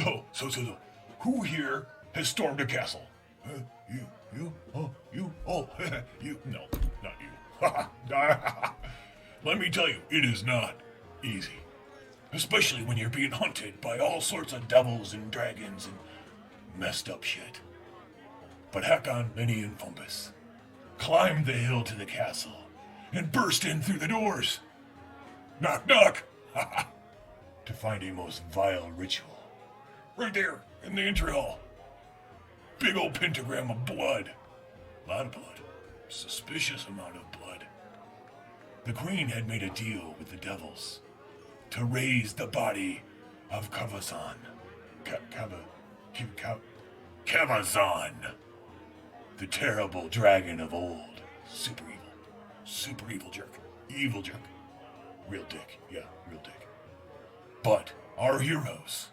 So, who here has stormed a castle? You, you, no, not you. Let me tell you, it is not easy. Especially when you're being hunted by all sorts of devils and dragons and messed up shit. But Hakon, Lenny, and Fumbus climbed the hill to the castle and burst in through the doors. Knock, knock! To find a most vile ritual. Right there, in the entry hall. Big old pentagram of blood. A lot of blood. Suspicious amount of blood. The queen had made a deal with the devils to raise the body of Kavazan. Kavazan. The terrible dragon of old. Super evil. Super evil jerk. Evil jerk. Real dick. Yeah, real dick. But our heroes,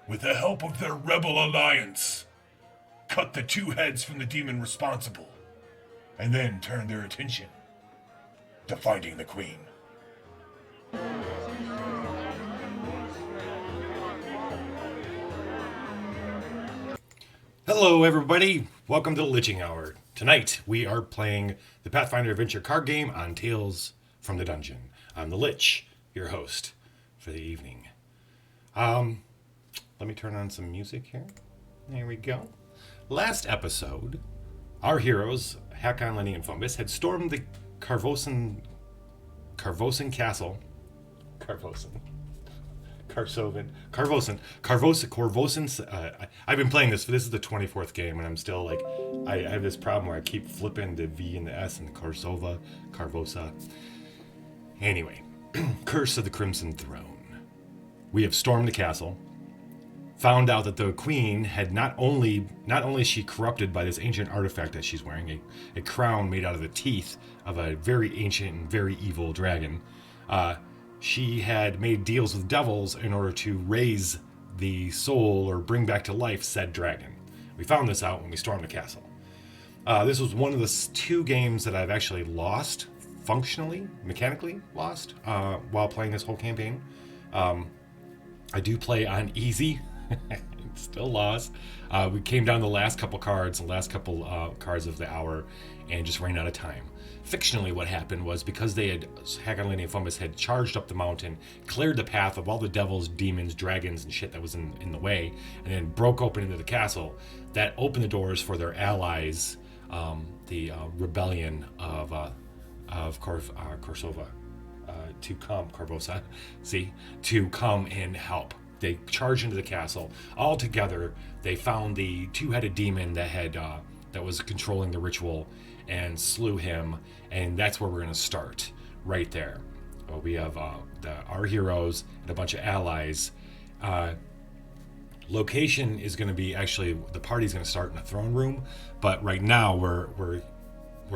with the help of their rebel alliance, cut the 2 heads from the demon responsible, and then turned their attention to finding the queen. Hello everybody, welcome to the Liching Hour. Tonight we are playing the Pathfinder Adventure Card Game on Tales from the Dungeon. I'm the Lich, your host for the evening. Let me turn on some music here. There we go. Last episode, our heroes, Hakon, Lenny, and Fumbus, had stormed the Carvosen Castle. I've been playing this is the 24th game, and I'm still like, I have this problem where I keep flipping the V and the S and Carvosa. Anyway, Curse of the Crimson Throne. We have stormed the castle, found out that the queen had not only is she corrupted by this ancient artifact that she's wearing, a crown made out of the teeth of a very ancient and very evil dragon. She had made deals with devils in order to raise the soul or bring back to life said dragon. We found this out when we stormed the castle. This was one of the 2 games that I've actually lost, mechanically lost, while playing this whole campaign. I do play on easy. Still lost. We came down to the last couple cards of the hour and just ran out of time. Fictionally, what happened was because Hakon, Lenny, and Fumbus had charged up the mountain, cleared the path of all the devils, demons, dragons, and shit that was in the way, and then broke open into the castle, that opened the doors for their allies, the rebellion of Korsova, to come and help. They charged into the castle. All together, they found the 2-headed demon that was controlling the ritual and slew him, and that's where we're going to start, right there. We have our heroes and a bunch of allies. Location is going to be, actually, the party's going to start in a throne room, but right now we're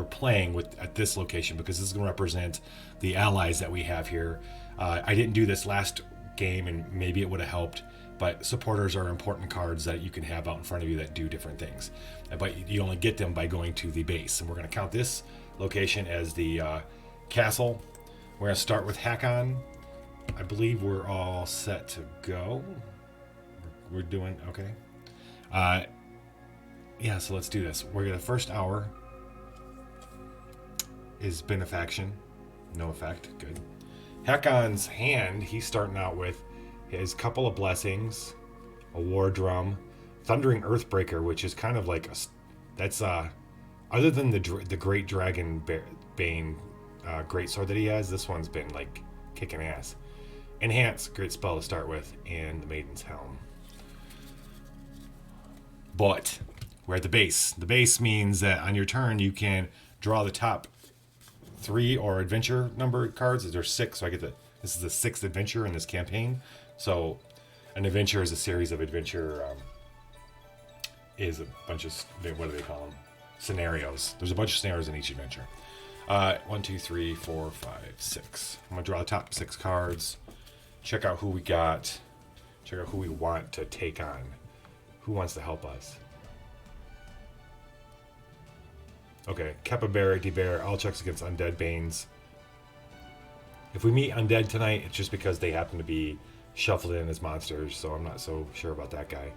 playing at this location because this is going to represent the allies that we have here. I didn't do this last game, and maybe it would have helped, but supporters are important cards that you can have out in front of you that do different things, but you only get them by going to the base. And we're going to count this location as the castle. We're going to start with Hakon. I believe we're all set to go. We're doing okay. Yeah, so let's do this. The first hour is benefaction. No effect. Good. Hakon's hand, he's starting out with his couple of blessings, a war drum, thundering earthbreaker, which is kind of like other than the great dragon bane great sword that he has, this one's been like kicking ass. Enhance, great spell to start with, and the Maiden's Helm. But we're at the base. The base means that on your turn you can draw the top 3 or adventure number cards. There's 6, so this is the 6th adventure in this campaign. So an adventure is a series of adventure, is a bunch of, what do they call them? Scenarios. There's a bunch of scenarios in each adventure. 1, 2, 3, 4, 5, 6. I'm going to draw the top 6 cards. Check out who we got. Check out who we want to take on. Who wants to help us? Okay, Kappa Bear, D-Bear, all checks against Undead Banes. If we meet Undead tonight, it's just because they happen to be shuffled in as monsters, so I'm not so sure about that guy.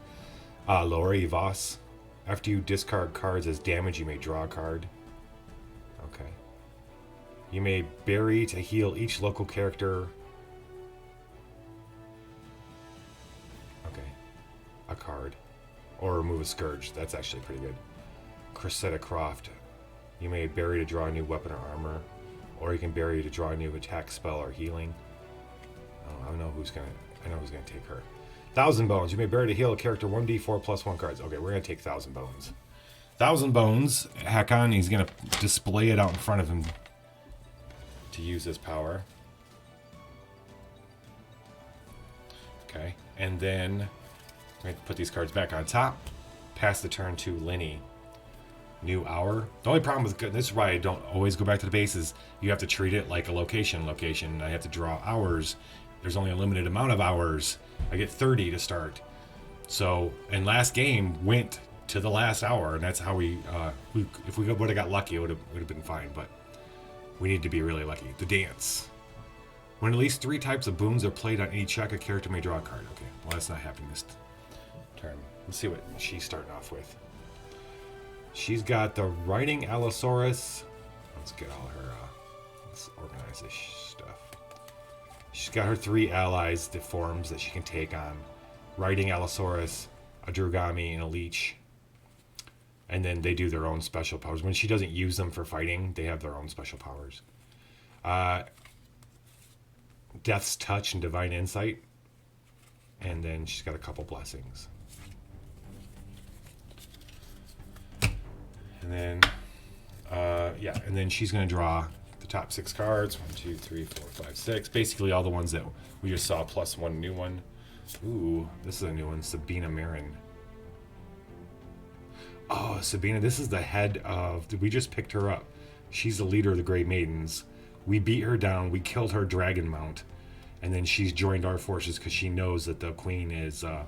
Lori Voss. After you discard cards as damage, you may draw a card. Okay. You may bury to heal each local character. Okay. A card. Or remove a scourge. That's actually pretty good. Cressida Croft. You may bury to draw a new weapon or armor. Or you can bury to draw a new attack, spell, or healing. Oh, I know who's gonna take her. 1,000 Bones. You may bury to heal a character 1d4 plus 1 cards. Okay, we're gonna take 1,000 Bones. 1,000 Bones. Hakon, he's gonna display it out in front of him to use his power. Okay, and then we're gonna put these cards back on top. Pass the turn to Linny. New hour. The only problem with this is why I don't always go back to the base is you have to treat it like a location. I have to draw hours. There's only a limited amount of hours. I get 30 to start. So, and last game went to the last hour, and that's how if we would have got lucky, it would have been fine. But we need to be really lucky. The dance. When at least 3 types of boons are played on any check, a character may draw a card. Okay, well that's not happening this turn. Let's see what she's starting off with. She's got the Writing Allosaurus. Let's get all her. Let's organize this stuff. She's got her 3 allies, the forms that she can take on. Writing Allosaurus, a Drugami, and a Leech. And then they do their own special powers. When she doesn't use them for fighting, they have their own special powers. Death's Touch and Divine Insight. And then she's got a couple blessings. And then, and then she's going to draw the top 6 cards. 1, 2, 3, 4, 5, 6. Basically all the ones that we just saw, plus 1 new one. Ooh, this is a new one. Sabina Marin. Oh, Sabina, this is the head of... We just picked her up. She's the leader of the Grey Maidens. We beat her down. We killed her dragon mount. And then she's joined our forces because she knows that the queen is a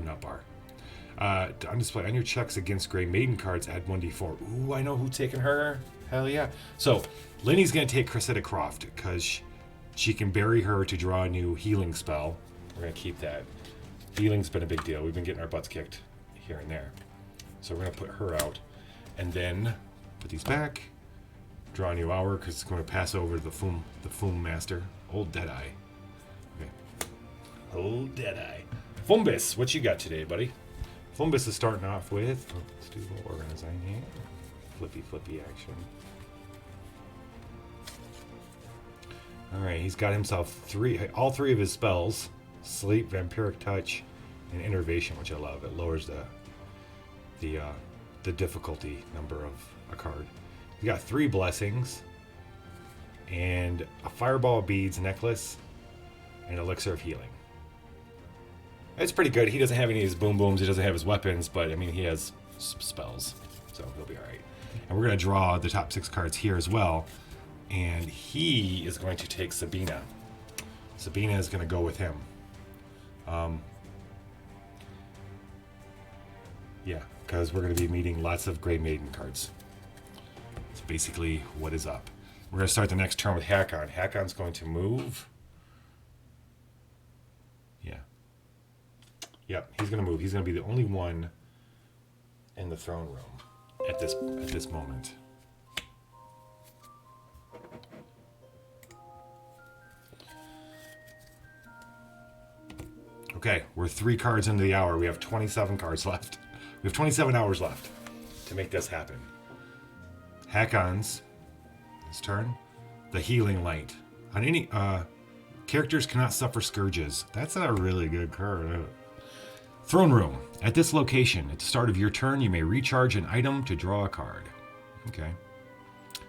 nut bar. On display on your checks against Grey Maiden cards, add 1d4. Ooh, I know who's taking her. Hell yeah. So, Linny's going to take Cressida Croft because she can bury her to draw a new healing spell. We're going to keep that. Healing's been a big deal. We've been getting our butts kicked here and there. So we're going to put her out. And then put these back. Draw a new hour because it's going to pass over to the Foom Master. Old Deadeye. Okay. Old Deadeye. Fumbus, what you got today, buddy? Fumbus is starting off with, let's do a little organizing here. Flippy action. Alright, he's got himself all 3 of his spells. Sleep, Vampiric Touch, and Innervation, which I love. It lowers the difficulty number of a card. He's got 3 blessings, and a Fireball Beads necklace, and Elixir of Healing. It's pretty good. He doesn't have any of his boom booms. He doesn't have his weapons, but I mean, he has spells, so he'll be all right. And we're going to draw the top 6 cards here as well. And he is going to take Sabina. Sabina is going to go with him. Yeah, because we're going to be meeting lots of Grey Maiden cards. That's basically what is up. We're going to start the next turn with Hakon. Hakon's going to move. Yeah. Yep, he's going to move. He's going to be the only one in the throne room at this moment. Okay, we're 3 cards into the hour. We have 27 cards left. We have 27 hours left to make this happen. Hakon's his turn. The Healing Light. On any characters cannot suffer scourges. That's a really good card. Throne Room. At this location, at the start of your turn, you may recharge an item to draw a card. Okay.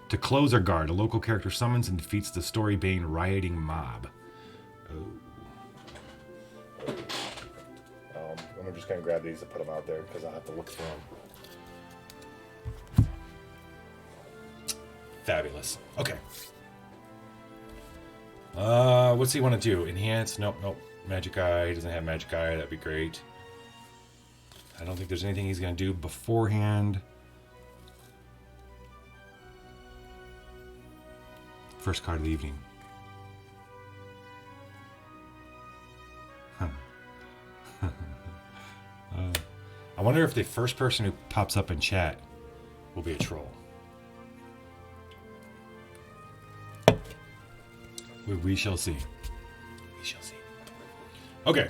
To close or guard, a local character summons and defeats the Storybane rioting mob. Oh. I'm just going to grab these and put them out there because I'll have to look through them. Fabulous. Okay. What's he want to do? Enhance? Nope. Magic Eye. He doesn't have Magic Eye. That'd be great. I don't think there's anything he's going to do beforehand. First card of the evening. wonder if the first person who pops up in chat will be a troll. We shall see. We shall see. Okay.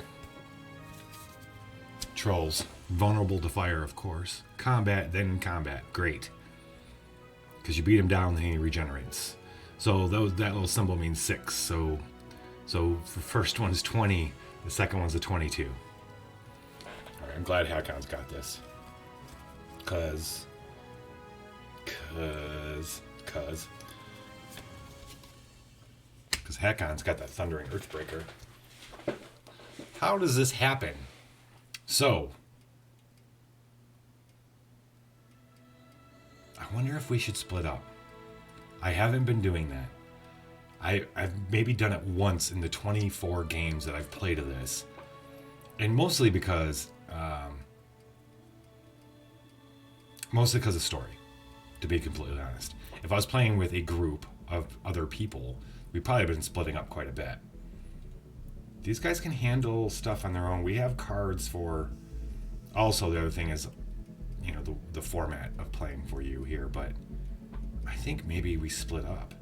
Trolls. Vulnerable to fire, of course. Combat, then combat. Great. Because you beat him down, then he regenerates. So that little symbol means 6. So the first one's 20, the second one's a 22. Alright, I'm glad Hakon's got this. Cause Hakon's got that Thundering Earthbreaker. How does this happen? So, I wonder if we should split up. I haven't been doing that. I've maybe done it once in the 24 games that I've played of this. And mostly because of story, to be completely honest. If I was playing with a group of other people, we'd probably been splitting up quite a bit. These guys can handle stuff on their own. We have cards for... Also, the other thing is, you know, the format of playing for you here, but I think maybe we split up.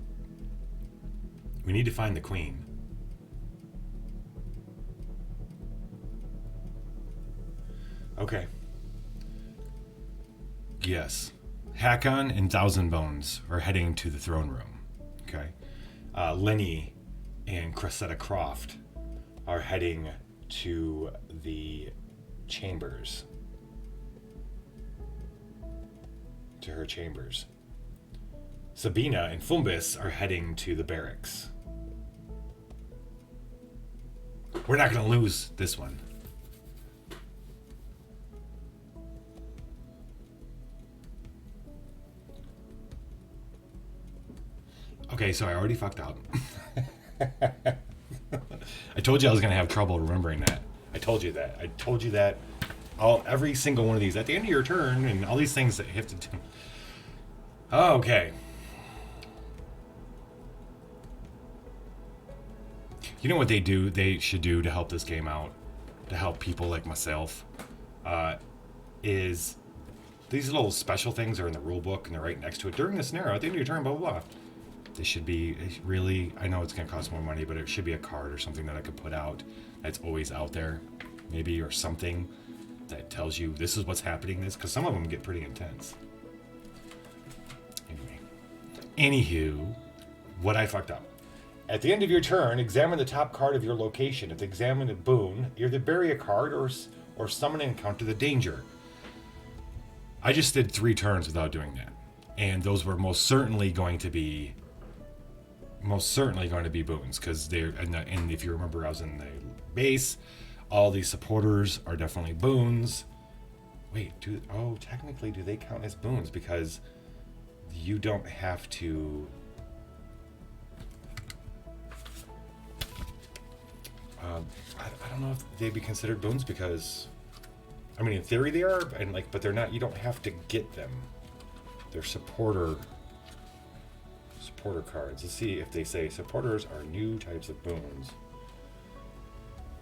We need to find the queen. Okay. Yes. Hakon and Thousand Bones are heading to the throne room. Okay. Lenny and Cressida Croft are heading to the chambers. To her chambers. Sabina and Fumbus are heading to the barracks. We're not going to lose this one. Okay, so I already fucked up. I told you I was going to have trouble remembering that. I told you that. Every single one of these at the end of your turn and all these things that you have to do. Okay. You know what they should do to help this game out, to help people like myself, is these little special things are in the rule book and they're right next to it. During the scenario, at the end of your turn, blah, blah, blah. This should be really, I know it's going to cost more money, but it should be a card or something that I could put out that's always out there, maybe, or something that tells you this is what's happening, because some of them get pretty intense. Anywho, what I fucked up. At the end of your turn, examine the top card of your location. If examined a boon, either bury a card or summon and encounter the danger. I just did 3 turns without doing that. And those were most certainly going to be boons, because they're, and if you remember, I was in the base. All these supporters are definitely boons. Wait, technically, do they count as boons? Because you don't have to... I don't know if they'd be considered boons, because... I mean, in theory they are, but they're not. You don't have to get them. They're supporter cards. Let's see if they say supporters are new types of boons.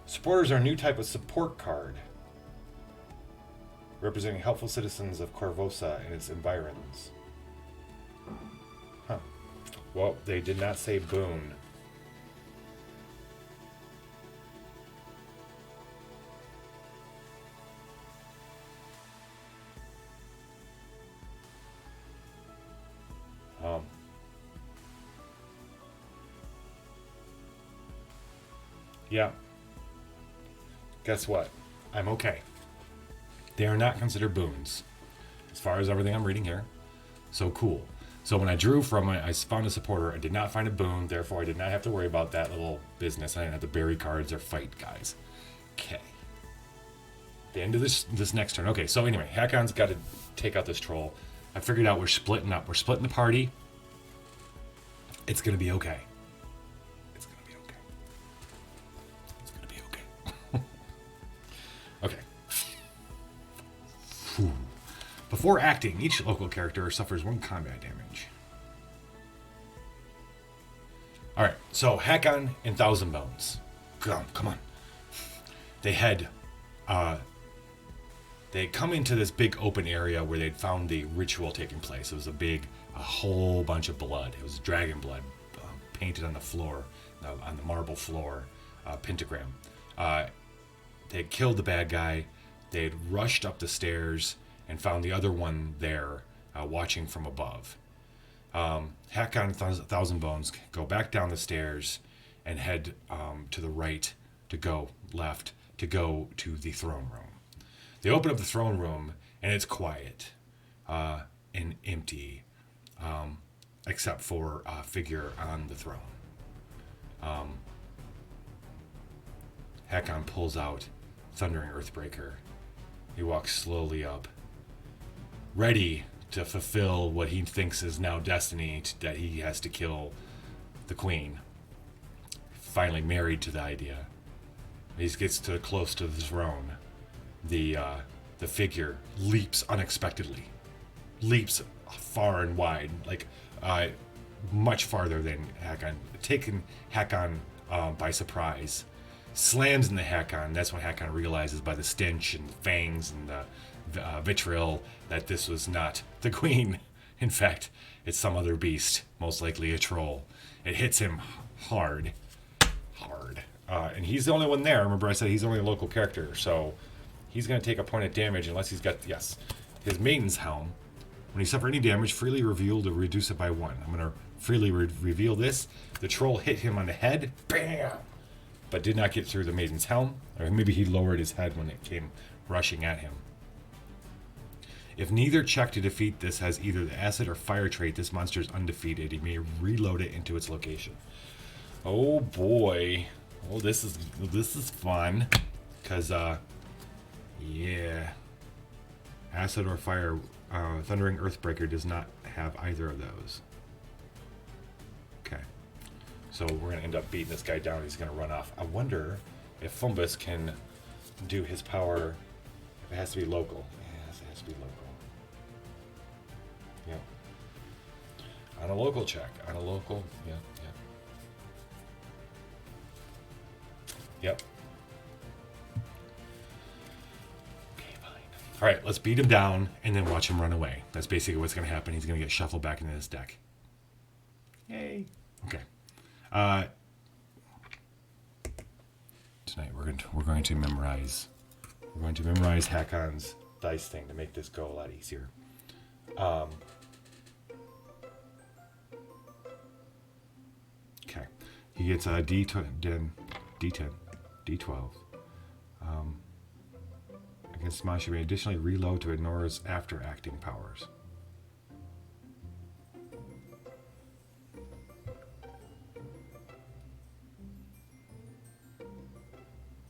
Supporters are a new type of support card, representing helpful citizens of Corvosa and its environs. Huh. Well, they did not say boon. Yeah. Guess what? I'm okay. They are not considered boons, as far as everything I'm reading here. So cool. So when I drew from it, I found a supporter. I did not find a boon, therefore I did not have to worry about that little business. I didn't have to bury cards or fight guys. Okay. The end of this next turn. Okay, so anyway, Hakon's got to take out this troll. I figured out we're splitting up. We're splitting the party. It's going to be okay. It's going to be okay. It's going to be okay. Okay. Whew. Before acting, each local character suffers 1 combat damage. Alright, so Hakon and Thousand Bones. Come on. They head they come into this big open area where they'd found the ritual taking place. It was a whole bunch of blood. It was dragon blood painted on the floor, on the marble floor, pentagram. They had killed the bad guy. They had rushed up the stairs and found the other one there, watching from above. Hakon and Thousand Bones go back down the stairs and head to the right, to go left, to go to the throne room. They open up the throne room, and it's quiet and empty, except for a figure on the throne. Hakon pulls out Thundering Earthbreaker. He walks slowly up, ready to fulfill what he thinks is now destiny, that he has to kill the queen. Finally married to the idea. He gets close to the throne. The figure leaps unexpectedly. Leaps far and wide, like much farther than Hakon. Taking Hakon by surprise. Slams in the Hakon. That's when Hakon realizes by the stench and the fangs and the vitriol that this was not the queen. In fact, it's some other beast, most likely a troll. It hits him hard. And he's the only one there. Remember I said he's only a local character, so he's going to take a point of damage unless he's got, his Maiden's Helm. When you suffer any damage, freely reveal to reduce it by 1. I'm going to freely reveal this. The troll hit him on the head. Bam! But did not get through the Maiden's Helm. Or maybe he lowered his head when it came rushing at him. If neither check to defeat this has either the acid or fire trait, this monster is undefeated. He may reload it into its location. Oh boy. Oh, this is fun. Because, yeah. Acid or fire, Thundering Earthbreaker does not have either of those. Okay. So we're going to end up beating this guy down. He's going to run off. I wonder if Fumbus can do his power. If it has to be local. Yes, it has to be local. Yeah. On a local check. On a local. Yeah. Yep. Okay, fine. All right, let's beat him down and then watch him run away. That's basically what's going to happen. He's going to get shuffled back into his deck. Yay. Okay. Tonight we're going to memorize. We're going to memorize Hakon's dice thing to make this go a lot easier. Okay. He gets a D10. D12. Against Smash, you may additionally reload to ignore his after-acting powers.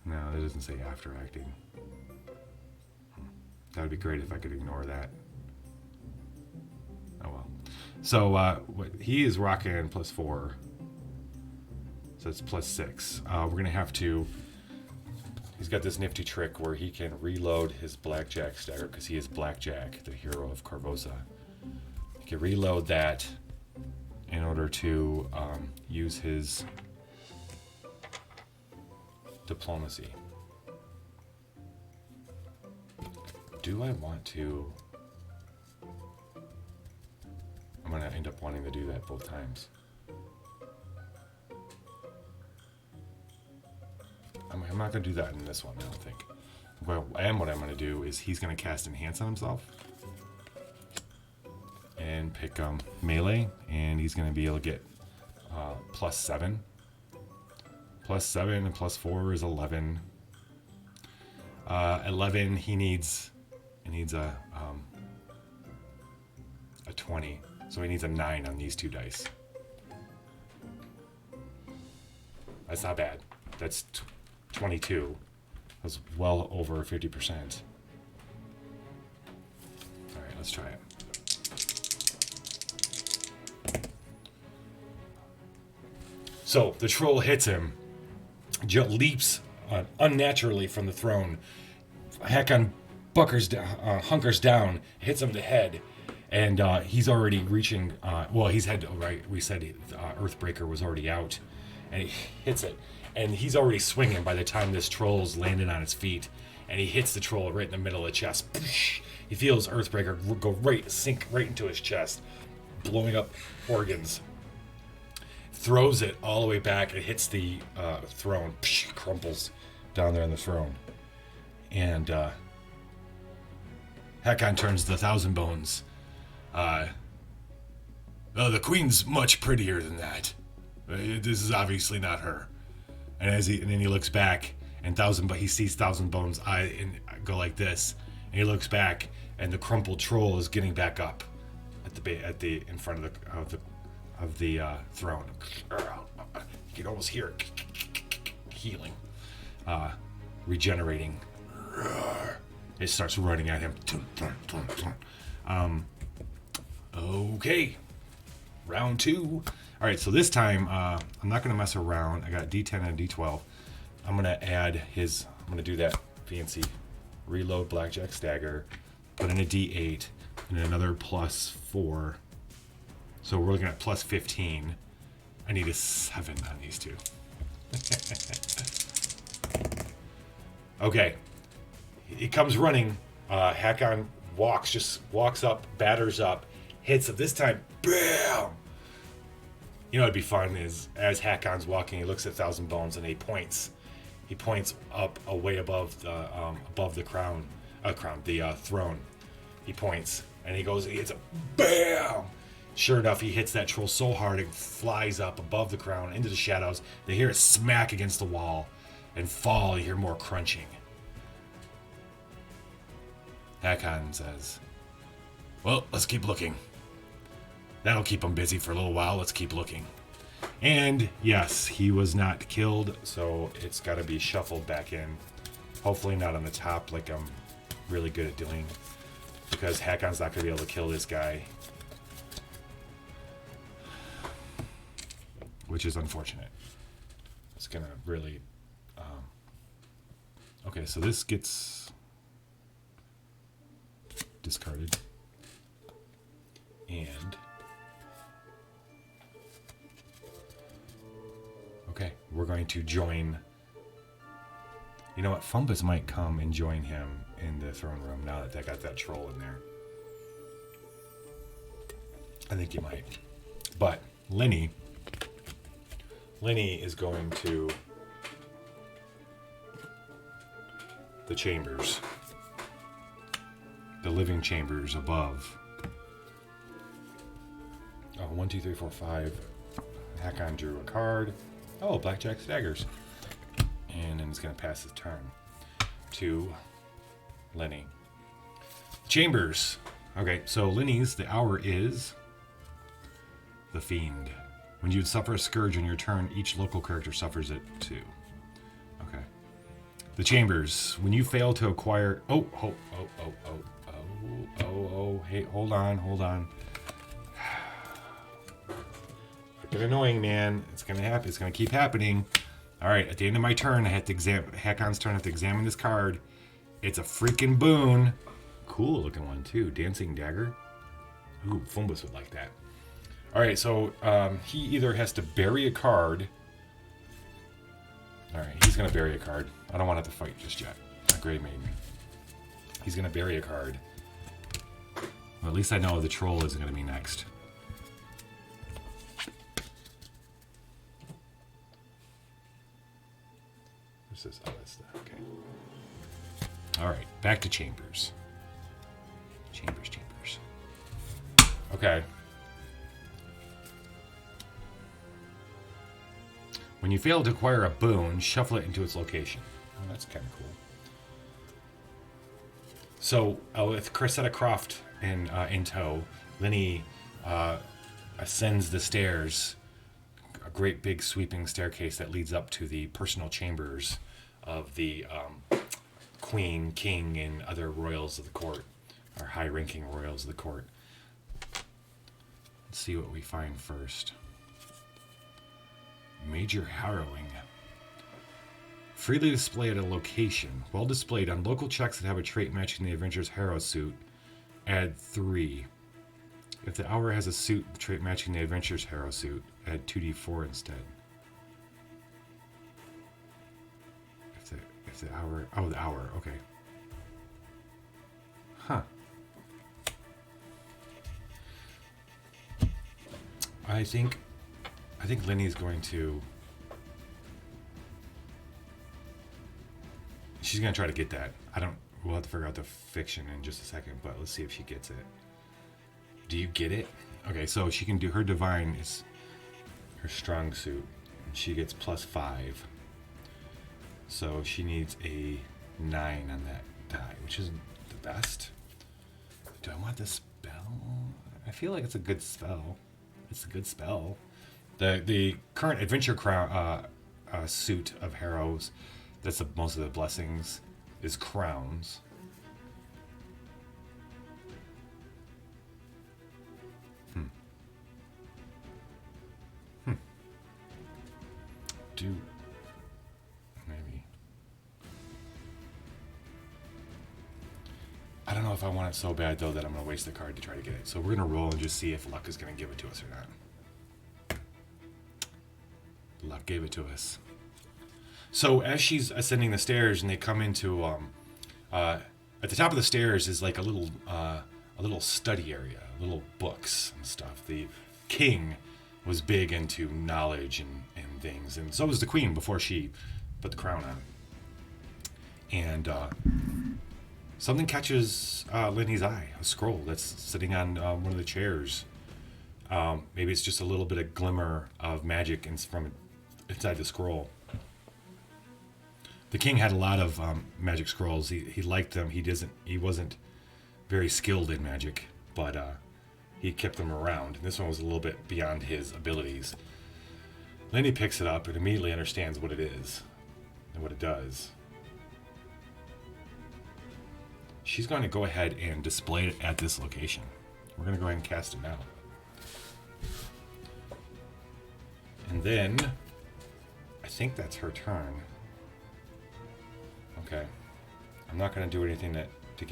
No, it doesn't say after-acting. That would be great if I could ignore that. Oh well. So, he is rocking +4. So it's +6. We're going to have to... He's got this nifty trick where he can reload his Blackjack stagger because he is Blackjack, the hero of Carvosa. He can reload that in order to use his diplomacy. Do I want to... I'm going to end up wanting to do that both times. I'm not going to do that in this one, I don't think. What I'm going to do is he's going to cast Enhance on himself. And pick melee. And he's going to be able to get +7. +7 and +4 is 11. 11, he needs a 20. So he needs a 9 on these two dice. That's not bad. That's 22. That's well over 50%. All right, let's try it. So the troll hits him, leaps unnaturally from the throne. Hakon hunkers down, hits him in the head, and he's already reaching. He's had right. We said Earthbreaker was already out, and he hits it. And he's already swinging by the time this troll's landed on its feet. and he hits the troll right in the middle of the chest. He feels Earthbreaker sink right into his chest, blowing up organs. Throws it all the way back. It hits the throne. Crumples down there on the throne. And Hakon turns to the Thousand Bones. Oh, the queen's much prettier than that. This is obviously not her. And then he looks back, and he sees Thousand Bones' eye and go like this, and he looks back, and the crumpled troll is getting back up in front of the throne. You can almost hear it healing, regenerating. It starts running at him. Okay, round 2. All right, so this time I'm not gonna mess around. I got a D10 and a D12. I'm gonna do that fancy reload blackjack stagger, put in a D8 and another +4. So we're looking at +15. I need a 7 on these two. Okay. He comes running. Hakon walks up, batters up, hits it. This time, bam! You know what'd be fun is, as Hakon's walking, he looks at Thousand Bones and he points. He points up away above the throne. He points and he hits a bam! Sure enough, he hits that troll so hard it flies up above the crown into the shadows. They hear it smack against the wall and fall. You hear more crunching. Hakon says, well, let's keep looking. That'll keep him busy for a little while. Let's keep looking. And yes, he was not killed, so it's got to be shuffled back in. Hopefully not on the top like I'm really good at doing, because Hakon's not going to be able to kill this guy. Which is unfortunate. It's going to really... Okay, so this gets discarded. And... Okay, we're going to join... You know what? Fumbus might come and join him in the throne room now that they got that troll in there. I think he might. But Lenny is going to the chambers. The living chambers above. Oh, 1, 2, 3, 4, 5. Hakon drew a card. Oh, blackjack staggers. And then he's going to pass his turn to Lenny. Chambers. Okay, so Lenny's, the hour is the Fiend. When you suffer a scourge on your turn, each local character suffers it too. Okay. The Chambers. When you fail to acquire... Hey, hold on. Freaking annoying, man. It's going to happen. It's going to keep happening. All right, at the end of my turn, I have to Hakon's turn, I have to examine this card. It's a freaking boon. Cool looking one, too. Dancing Dagger. Ooh, Fumbus would like that. All right, so he either has to bury a card. All right, he's going to bury a card. I don't want to have to fight just yet. A Grey Maiden. He's going to bury a card. Well, at least I know the troll isn't going to be next. What's this? Oh, that's that. Okay. All right, back to Chambers. Chambers. Okay. When you fail to acquire a boon, shuffle it into its location. Oh, that's kind of cool. So, with Cressida Croft in tow, Lenny ascends the stairs, a great big sweeping staircase that leads up to the personal chambers of the queen, king, and other royals of the court, or high-ranking royals of the court. Let's see what we find first. Major Harrowing. Freely display at a location. Well displayed on local checks that have a trait matching the adventurer's harrow suit. Add 3. If the hour has a suit trait matching the adventurer's harrow suit, add 2d4 instead. If the hour... Oh, the hour. Okay. Huh. I think Lenny's going to... She's going to try to get that. We'll have to figure out the fiction in just a second, but let's see if she gets it. Do you get it? Okay, so she can do her divine is her strong suit. She gets +5. So she needs a 9 on that die, which isn't the best. Do I want this spell? I feel like it's a good spell. It's a good spell. The current adventure crown suit of Harrow's, that's most of the blessings, is crowns. Maybe. I don't know if I want it so bad though that I'm gonna waste the card to try to get it. So we're gonna roll and just see if luck is gonna give it to us or not. Luck gave it to us. So as she's ascending the stairs and they come into at the top of the stairs is like a little study area, little books and stuff. The king was big into knowledge and things, and so was the queen before she put the crown on. And something catches Lenny's eye, a scroll that's sitting on one of the chairs. Maybe it's just a little bit of glimmer of magic from inside the scroll. The king had a lot of magic scrolls. He liked them. He wasn't very skilled in magic, but he kept them around. And this one was a little bit beyond his abilities. Lenny picks it up and immediately understands what it is and what it does. She's going to go ahead and display it at this location. We're going to go ahead and cast it now. And then, I think that's her turn. Okay. I'm not going to do anything to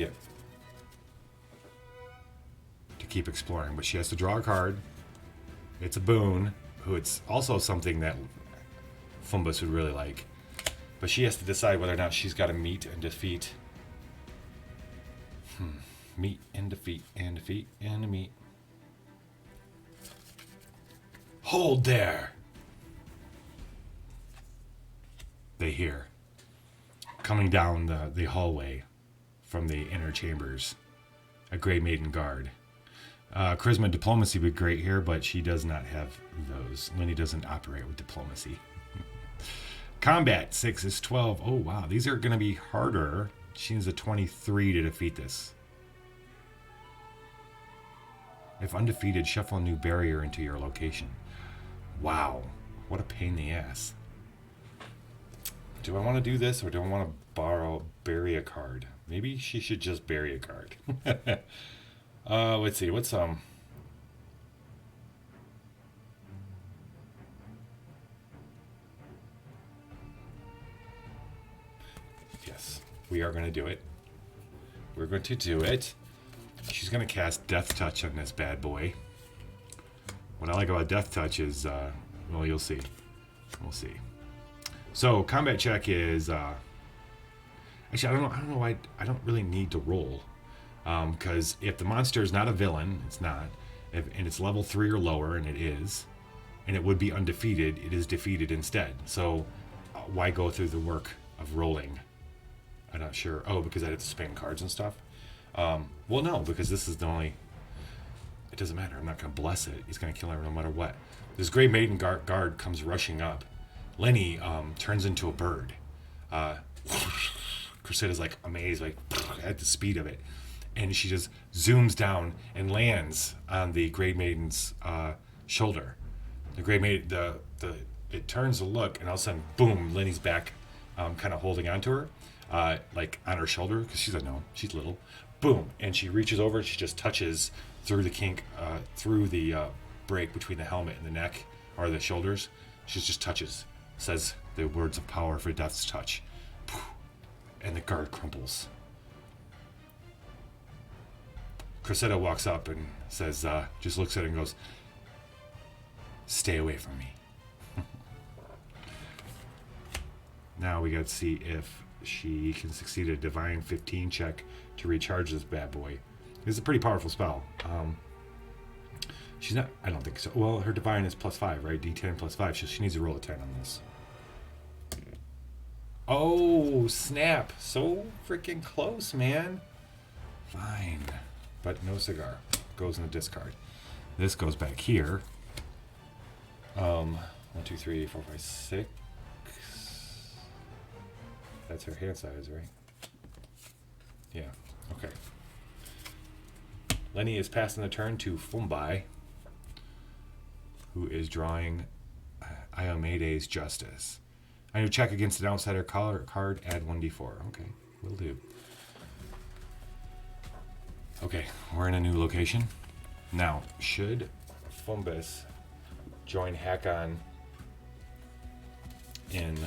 keep exploring, but she has to draw a card. It's a boon, who it's also something that Fumbus would really like. But she has to decide whether or not she's got to meet and defeat. Meet and defeat and defeat and meet. Hold there! They hear. Coming down the hallway from the inner chambers, a Grey Maiden guard. Charisma and diplomacy would be great here, but she does not have those. Lenny doesn't operate with diplomacy. Combat, 6 is 12. Oh, wow. These are going to be harder. She needs a 23 to defeat this. If undefeated, shuffle a new barrier into your location. Wow. What a pain in the ass. Do I want to do this, or do I want to bury a card? Maybe she should just bury a card. Let's see. What's Yes, we are going to do it. We're going to do it. She's going to cast Death Touch on this bad boy. What I like about Death Touch is, well, you'll see. We'll see. So, combat check is, actually, I don't know why I don't really need to roll. Because if the monster is not a villain, it's not, and it's level 3 or lower, and it is, and it would be undefeated, it is defeated instead. So, why go through the work of rolling? I'm not sure. Oh, because I have to spend cards and stuff? Well, no, because this is the only... It doesn't matter. I'm not going to bless it. He's going to kill her no matter what. This Grey Maiden guard comes rushing up. Lenny turns into a bird. Crusader's like amazed, like at the speed of it. And she just zooms down and lands on the Grey Maiden's shoulder. The Grey Maiden, it turns to look, and all of a sudden, boom, Lenny's back, kind of holding onto her, like on her shoulder, because she's a gnome, she's little. Boom, and she reaches over and she just touches through the kink, through the break between the helmet and the neck, or the shoulders. She just touches, says the words of power for Death's Touch, and the guard crumples. Cressida walks up and says, just looks at it and goes, "Stay away from me." Now we got to see if she can succeed a Divine 15 check to recharge this bad boy. This is a pretty powerful spell. She's not, I don't think so. Well, her Divine is +5, right? D10 +5, so she needs to roll a 10 on this. Oh, snap. So freaking close, man. Fine. But no cigar. Goes in the discard. This goes back here. 1, 2, 3, 4, 5, 6. That's her hand size, right? Yeah. Okay. Lenny is passing the turn to Fumbai, who is drawing Iomede's Justice. On your check against an outsider card, add 1d4. Okay, will do. Okay, we're in a new location. Now, should Fumbus join Hakon in,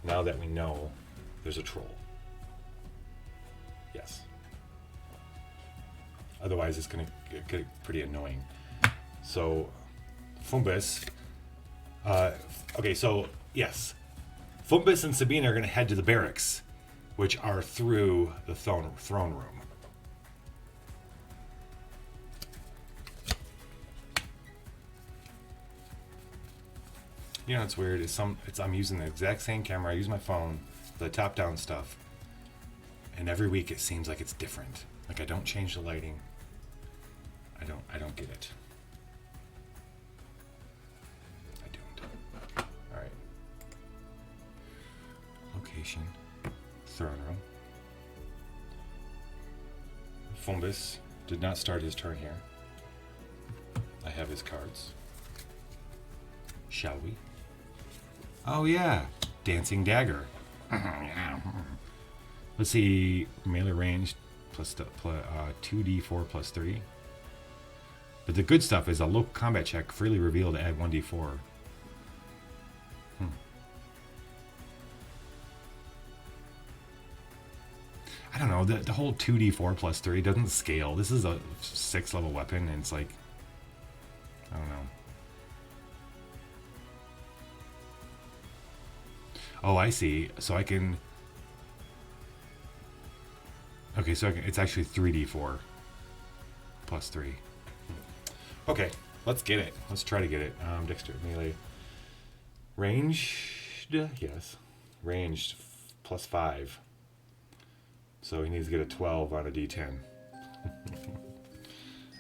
now that we know there's a troll? Yes. Otherwise, it's going to get pretty annoying. So, Fumbus. Okay, so, yes. Fumbus and Sabina are going to head to the barracks, which are through the throne room. You know what's weird is I'm using the exact same camera. I use my phone, the top-down stuff, and every week it seems like it's different. Like I don't change the lighting. I don't get it. I don't. All right. Location, throne room. Fumbus did not start his turn here. I have his cards. Shall we? Oh yeah, Dancing Dagger. Let's see, melee range plus 2d4 plus 3. But the good stuff is a local combat check freely revealed to add 1d4. I don't know, the whole 2d4 plus 3 doesn't scale. This is a 6th level weapon, and it's like, I don't know. Oh, I see. So I can... Okay, so it's actually 3d4 plus 3. Okay, let's get it. Let's try to get it. Dexterity, melee. Ranged? Yes. Ranged plus 5. So he needs to get a 12 on a d10.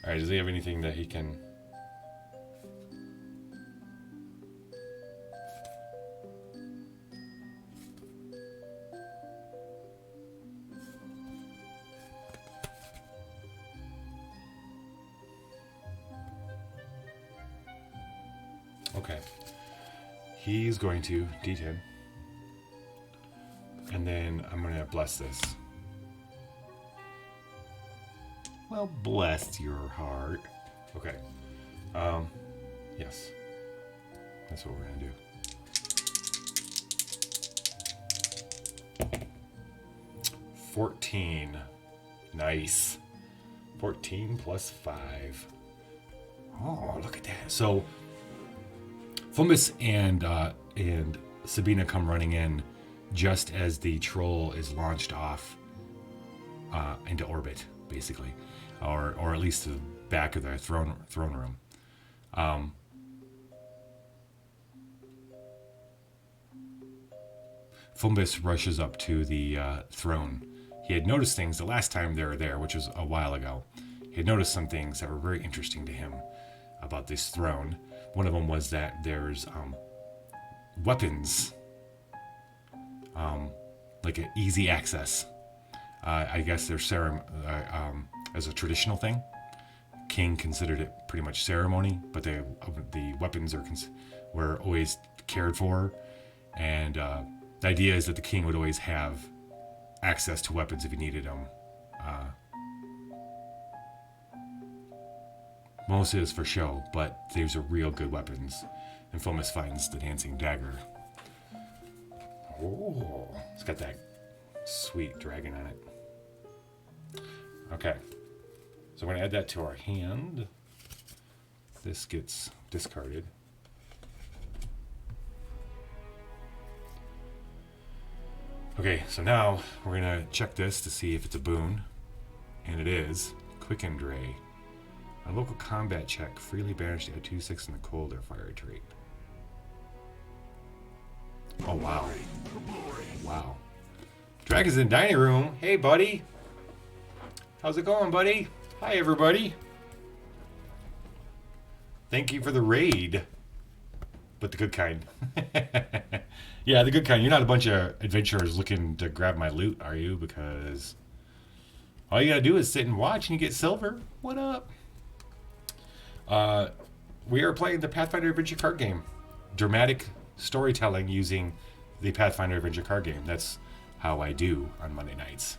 Alright, does he have anything that he can... Okay. He's going to D10. And then I'm going to bless this. Well, bless your heart. Okay. Yes. That's what we're going to do. 14. Nice. 14 plus 5. Oh, look at that. So... Fumbus and Sabina come running in just as the troll is launched off into orbit, basically, or at least to the back of the throne room. Fumbus rushes up to the throne. He had noticed things the last time they were there, which was a while ago. He had noticed some things that were very interesting to him about this throne. One of them was that there's weapons, like an easy access. I guess there's as a traditional thing. King considered it pretty much ceremony, but the weapons were always cared for, and the idea is that the king would always have access to weapons if he needed them. Most of it is for show, but these are real good weapons. And Fumbus finds the Dancing Dagger. Oh, it's got that sweet dragon on it. Okay. So I'm going to add that to our hand. This gets discarded. Okay, so now we're gonna check this to see if it's a boon. And it is. Quick and Dray. A local combat check, freely banished at 2/6 in the cold or fire trait. Oh wow. Wow. Dragon's in the dining room. Hey buddy. How's it going, buddy? Hi everybody. Thank you for the raid. But the good kind. Yeah, the good kind. You're not a bunch of adventurers looking to grab my loot, are you? Because all you gotta do is sit and watch and you get silver. What up? We are playing the Pathfinder Adventure Card Game. Dramatic storytelling using the Pathfinder Adventure Card Game. That's how I do on Monday nights.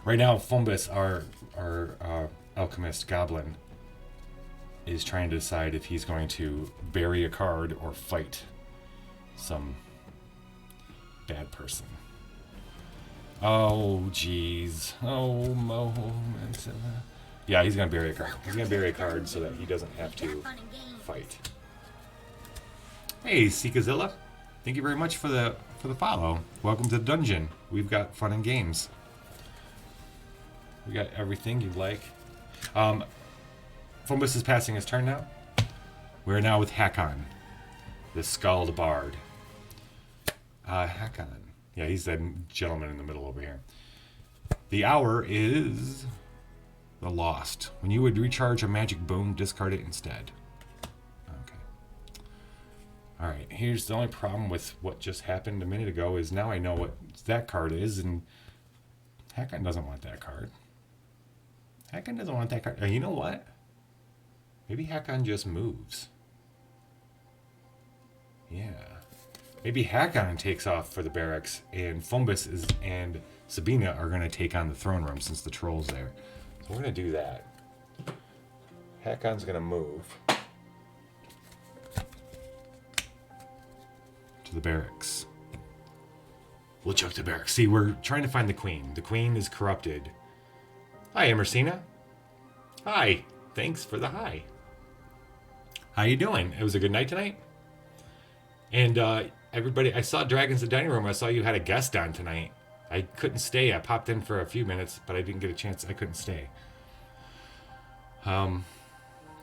Right now, Fumbus, our alchemist goblin, is trying to decide if he's going to bury a card or fight some bad person. Oh, jeez. Oh, Mo. Yeah, he's going to bury a card. He's going to bury a card so that he doesn't have to fight. Hey, Seekazilla. Thank you very much for the follow. Welcome to the dungeon. We've got fun and games. We got everything you like. Fumbus is passing his turn now. We're now with Hakon, the Scald Bard. Hakon. Yeah, he's that gentleman in the middle over here. The hour is the Lost. When you would recharge a magic boon, discard it instead. Okay. Alright, here's the only problem with what just happened a minute ago is now I know what that card is, and Hakon doesn't want that card. Hakon doesn't want that card. You know what? Maybe Hakon just moves. Yeah. Maybe Hakon takes off for the barracks, and Fumbus and Sabina are going to take on the throne room since the troll's there. So we're going to do that. Hakon's going to move to the barracks. We'll check the barracks. See, we're trying to find the queen. The queen is corrupted. Hi, Emersina. Hi. Thanks for the hi. How you doing? It was a good night tonight? And everybody, I saw Dragons in the Dining Room. I saw you had a guest on tonight. I couldn't stay. I popped in for a few minutes, but I didn't get a chance. I couldn't stay. Did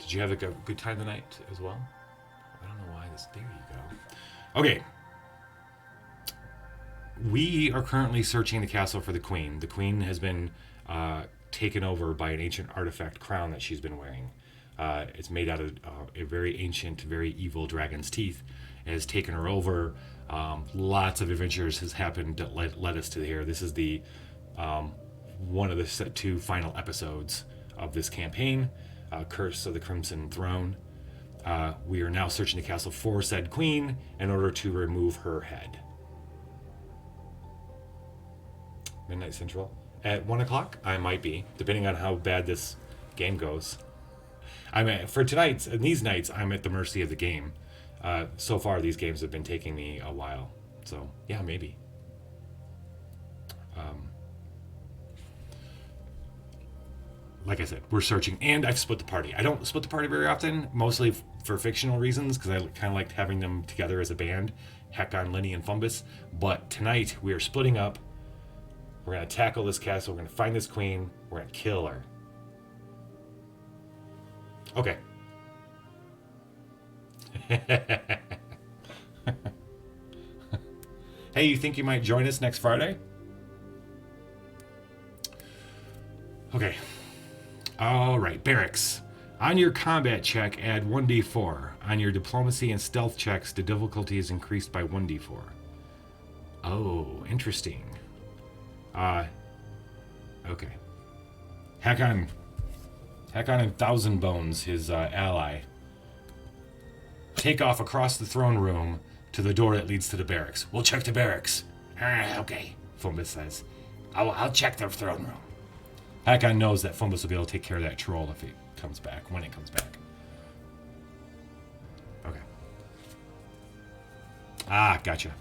you have a good time tonight as well? I don't know why this... There you go. Okay. We are currently searching the castle for the queen. The queen has been taken over by an ancient artifact crown that she's been wearing. It's made out of a very ancient, very evil dragon's teeth. It has taken her over. Lots of adventures has happened that led us to here. This is the one of the two final episodes of this campaign, Curse of the Crimson Throne. We are now searching the castle for said queen in order to remove her head. Midnight Central. At 1 o'clock, I might be, depending on how bad this game goes. For tonight's and these nights, I'm at the mercy of the game. So far, these games have been taking me a while. So, yeah, maybe. Like I said, we're searching, and I've split the party. I don't split the party very often, mostly for fictional reasons, because I kind of liked having them together as a band, Hakon, Lenny, and Fumbus. But tonight, we are splitting up. We're going to tackle this castle. We're going to find this queen. We're going to kill her. Okay. Hey, you think you might join us next Friday? Okay. All right, barracks. On your combat check, add 1d4. On your diplomacy and stealth checks, the difficulty is increased by 1d4. Oh, interesting. Okay. Hakon and Thousand Bones, his ally, take off across the throne room to the door that leads to the barracks. We'll check the barracks. Okay, Fumbus says. I'll check the throne room. Hakon knows that Fumbus will be able to take care of that troll if it comes back, when it comes back. Okay. Gotcha.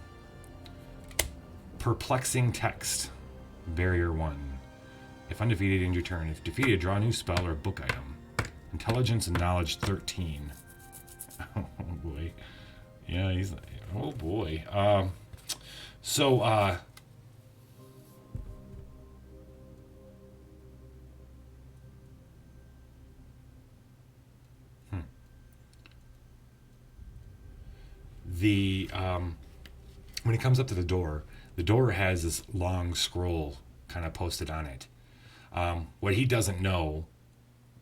Perplexing text. Barrier 1. If undefeated, end your turn. If defeated, draw a new spell or book item. Intelligence and knowledge 13. Oh boy. Yeah, he's... Oh boy. So, the when he comes up to the door has this long scroll kind of posted on it. What he doesn't know,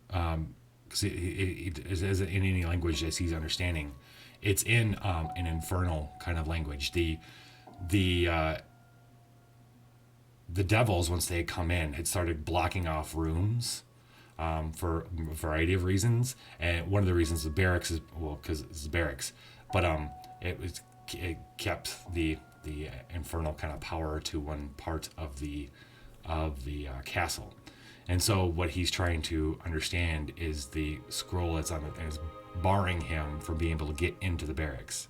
because it isn't in any language that he's understanding, it's in an infernal kind of language. The devils, once they had come in, had started blocking off rooms for a variety of reasons, and one of the reasons the barracks is, well, because it's barracks, but it kept the infernal kind of power to one part of the castle. And so what he's trying to understand is the scroll that's on it, and is barring him from being able to get into the barracks.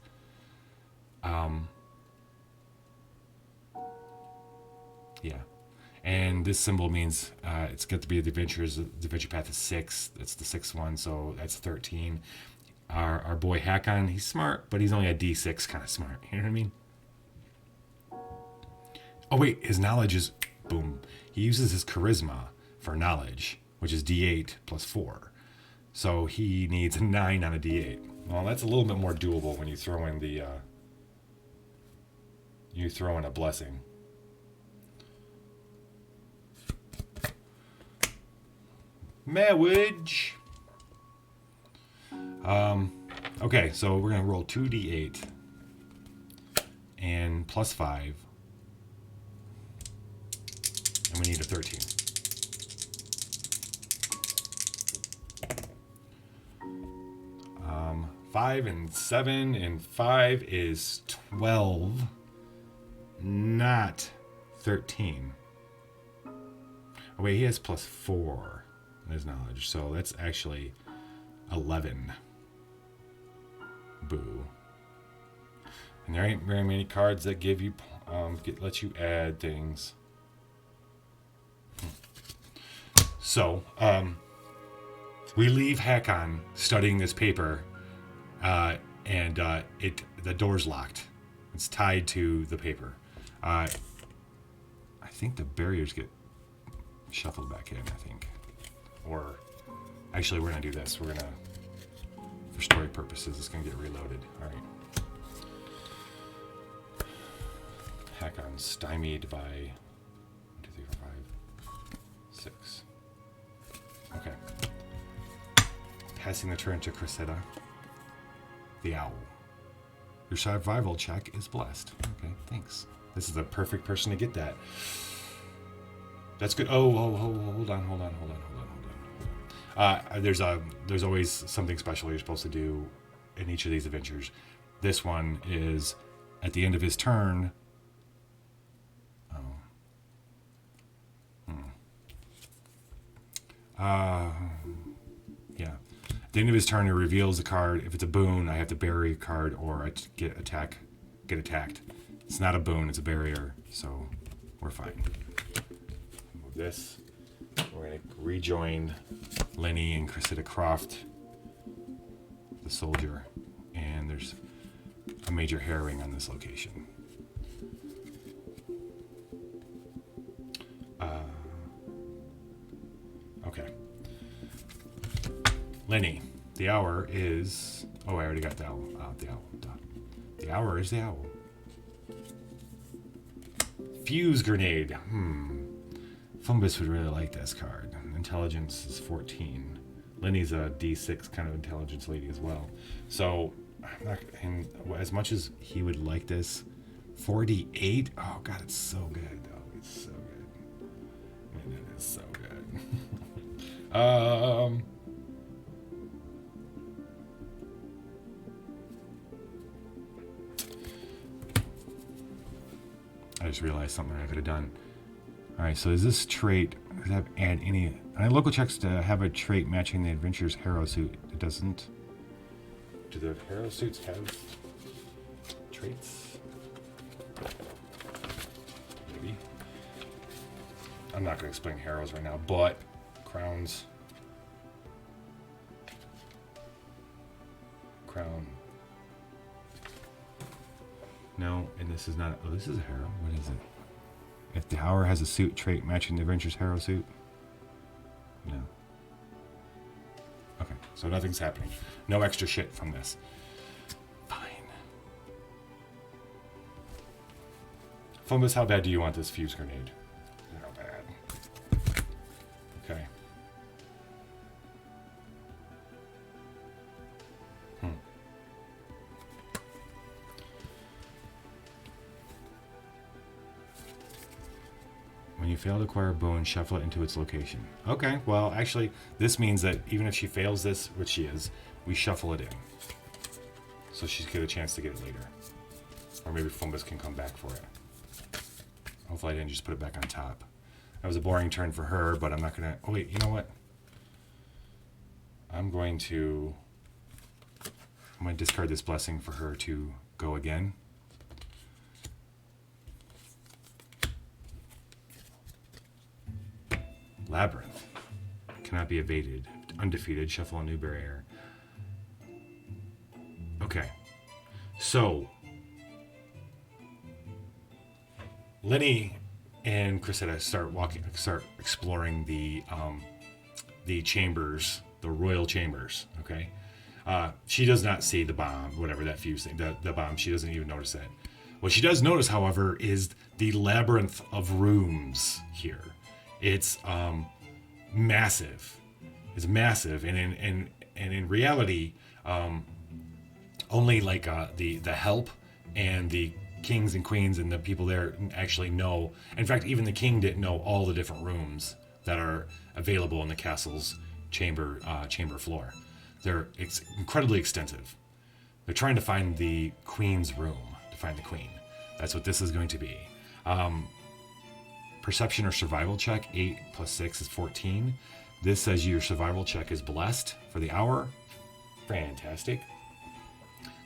Yeah. And this symbol means it's got to be the adventure path is 6. That's the 6th one, so that's 13. Our boy Hakon, he's smart, but he's only a D6 kind of smart. You know what I mean? Oh wait, his knowledge is, boom. He uses his charisma for knowledge, which is D8 plus 4. So he needs a 9 on a D8. Well, that's a little bit more doable when you throw in a blessing. Marriage. Okay, so we're gonna roll 2d8 and plus 5, and we need a 13. Um, 5 and 7 and 5 is 12, not 13. Oh wait, he has plus 4 in his knowledge, so that's actually 11. Boo. And there ain't very many cards that give you let you add things. So we leave Hakon studying this paper, and the door's locked. It's tied to the paper. I think the barriers get shuffled back in, I think. Or actually, we're gonna do this. We're gonna, for story purposes, it's gonna get reloaded. All right. Hakon stymied by 1, 2, 3, 4, 5, 6. Okay. Passing the turn to Cressida, the owl. Your survival check is blessed. Okay, thanks. This is the perfect person to get that. That's good. Oh, hold on. There's always something special you're supposed to do in each of these adventures. This one is at the end of his turn. Yeah. At the end of his turn, he reveals the card. If it's a boon, I have to bury a card or I get attacked. It's not a boon, it's a barrier, so we're fine. Move this. We're going to rejoin Lenny and Cressida Croft, the soldier, and there's a major herring on this location. Okay. Lenny, the hour is... Oh, I already got the owl. The owl. Duh. The hour is the owl. Fuse grenade. Fumbus would really like this card. Intelligence is 14. Lenny's a D6 kind of intelligence lady as well. So, and as much as he would like this, 48. Oh God, it's so good though. It's so good. Man, it is so good. I just realized something I could have done. All right, so is this trait, does it have add any, local checks to have a trait matching the adventurer's hero suit? It doesn't. Do the hero suits have traits? Maybe. I'm not going to explain heroes right now, but crowns. Crown. No, and this is not, oh, this is a hero. What is it? If the hour has a suit trait matching the adventurer's hero suit? No. Okay, so nothing's happening. No extra shit from this. Fine. Fumbus, how bad do you want this fuse grenade? How bad? Okay. When you fail to acquire a boon, shuffle it into its location. Okay, well, actually, this means that even if she fails this, which she is, we shuffle it in. So she's get a chance to get it later. Or maybe Fumbus can come back for it. Hopefully I didn't just put it back on top. That was a boring turn for her, but I'm not going to... Oh, wait, you know what? I'm going to discard this blessing for her to go again. Labyrinth. Cannot be evaded. Undefeated. Shuffle a new barrier. Okay. So, Lenny and Cressida start exploring the chambers, the royal chambers. Okay. She does not see the bomb, whatever that fuse thing, the bomb. She doesn't even notice that. What she does notice, however, is the Labyrinth of Rooms here. It's massive. It's massive, and in reality, only like the help and the kings and queens and the people there actually know. In fact, even the king didn't know all the different rooms that are available in the castle's chamber floor. It's incredibly extensive. They're trying to find the queen's room, to find the queen. That's what this is going to be. Perception or survival check, 8 plus 6 is 14. This says your survival check is blessed for the hour. Fantastic.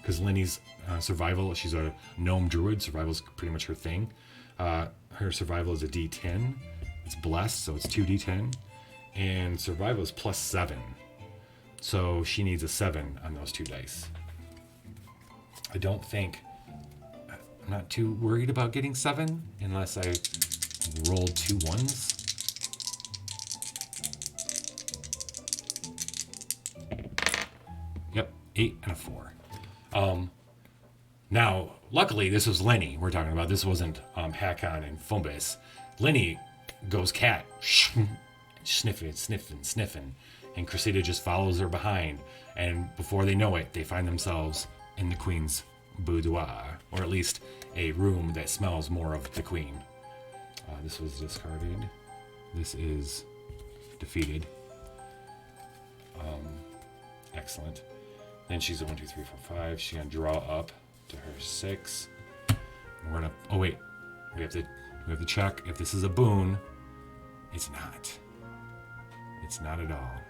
Because Lenny's survival, she's a gnome druid. Survival is pretty much her thing. Her survival is a D10. It's blessed, so it's 2D10. And survival is plus 7. So she needs a 7 on those 2 dice. I'm not too worried about getting 7 unless I rolled 2 1s. Yep, 8 and a 4. Now, luckily, this was Lenny we're talking about. This wasn't Hakon and Fumbus. Lenny goes cat, sniffing, and Cressida just follows her behind. And before they know it, they find themselves in the queen's boudoir, or at least a room that smells more of the queen. This was discarded. This is defeated. Excellent. Then she's at 1, 2, 3, 4, 5. She's gonna draw up to her 6. We're gonna. Oh wait, we have to check if this is a boon. It's not. It's not at all.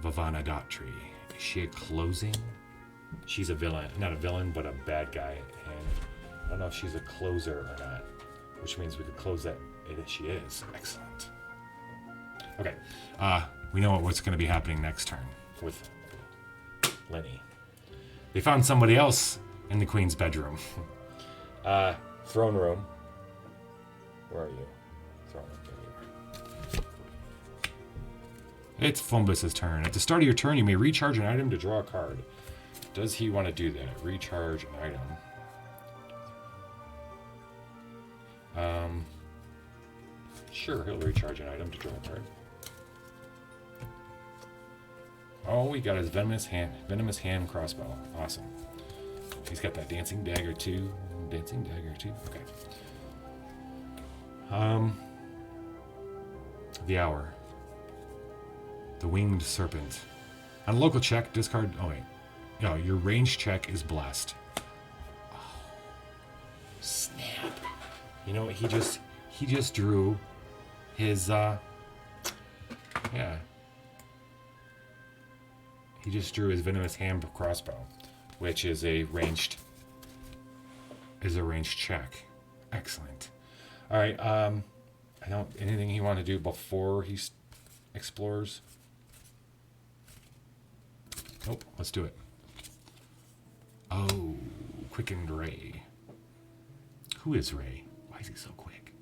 Vavana Daughtry. Is she a closing? She's a villain. Not a villain, but a bad guy. And I don't know if she's a closer or not. Which means we could close that. She is. Excellent. Okay. We know what's going to be happening next turn with Lenny. They found somebody else in the queen's bedroom. Throne room. Where are you? Throne room. It's Fumbus's turn. At the start of your turn, you may recharge an item to draw a card. Does he want to do that? Recharge an item. Sure, he'll recharge an item to draw a card. Oh, we got his venomous hand crossbow. Awesome. He's got that dancing dagger too. Okay. The hour. The winged serpent. On a local check, discard. Oh wait. No, your range check is blessed. Oh, snap. You know what? He just drew his He just drew his venomous hand crossbow, which is a ranged check. Excellent. All right. Anything you want to do before he explores? Nope. Let's do it. Oh, quickened Ray. Who is Ray? Why is he so quick?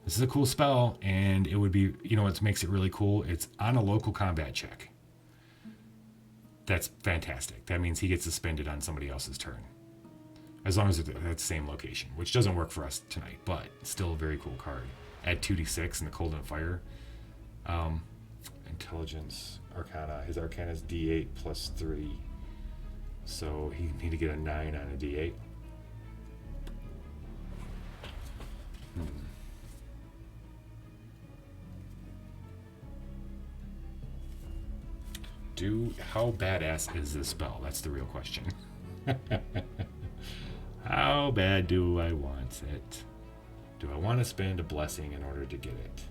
This is a cool spell, and it would be, what makes it really cool? It's on a local combat check. That's fantastic. That means he gets suspended on somebody else's turn. As long as it's at the same location, which doesn't work for us tonight, but still a very cool card. Add 2d6 in the cold and fire. Intelligence, Arcana. His Arcana is d8 plus 3. So he need to get a 9 on a d8. How badass is this spell? That's the real question. How bad do I want it? Do I want to spend a blessing in order to get it?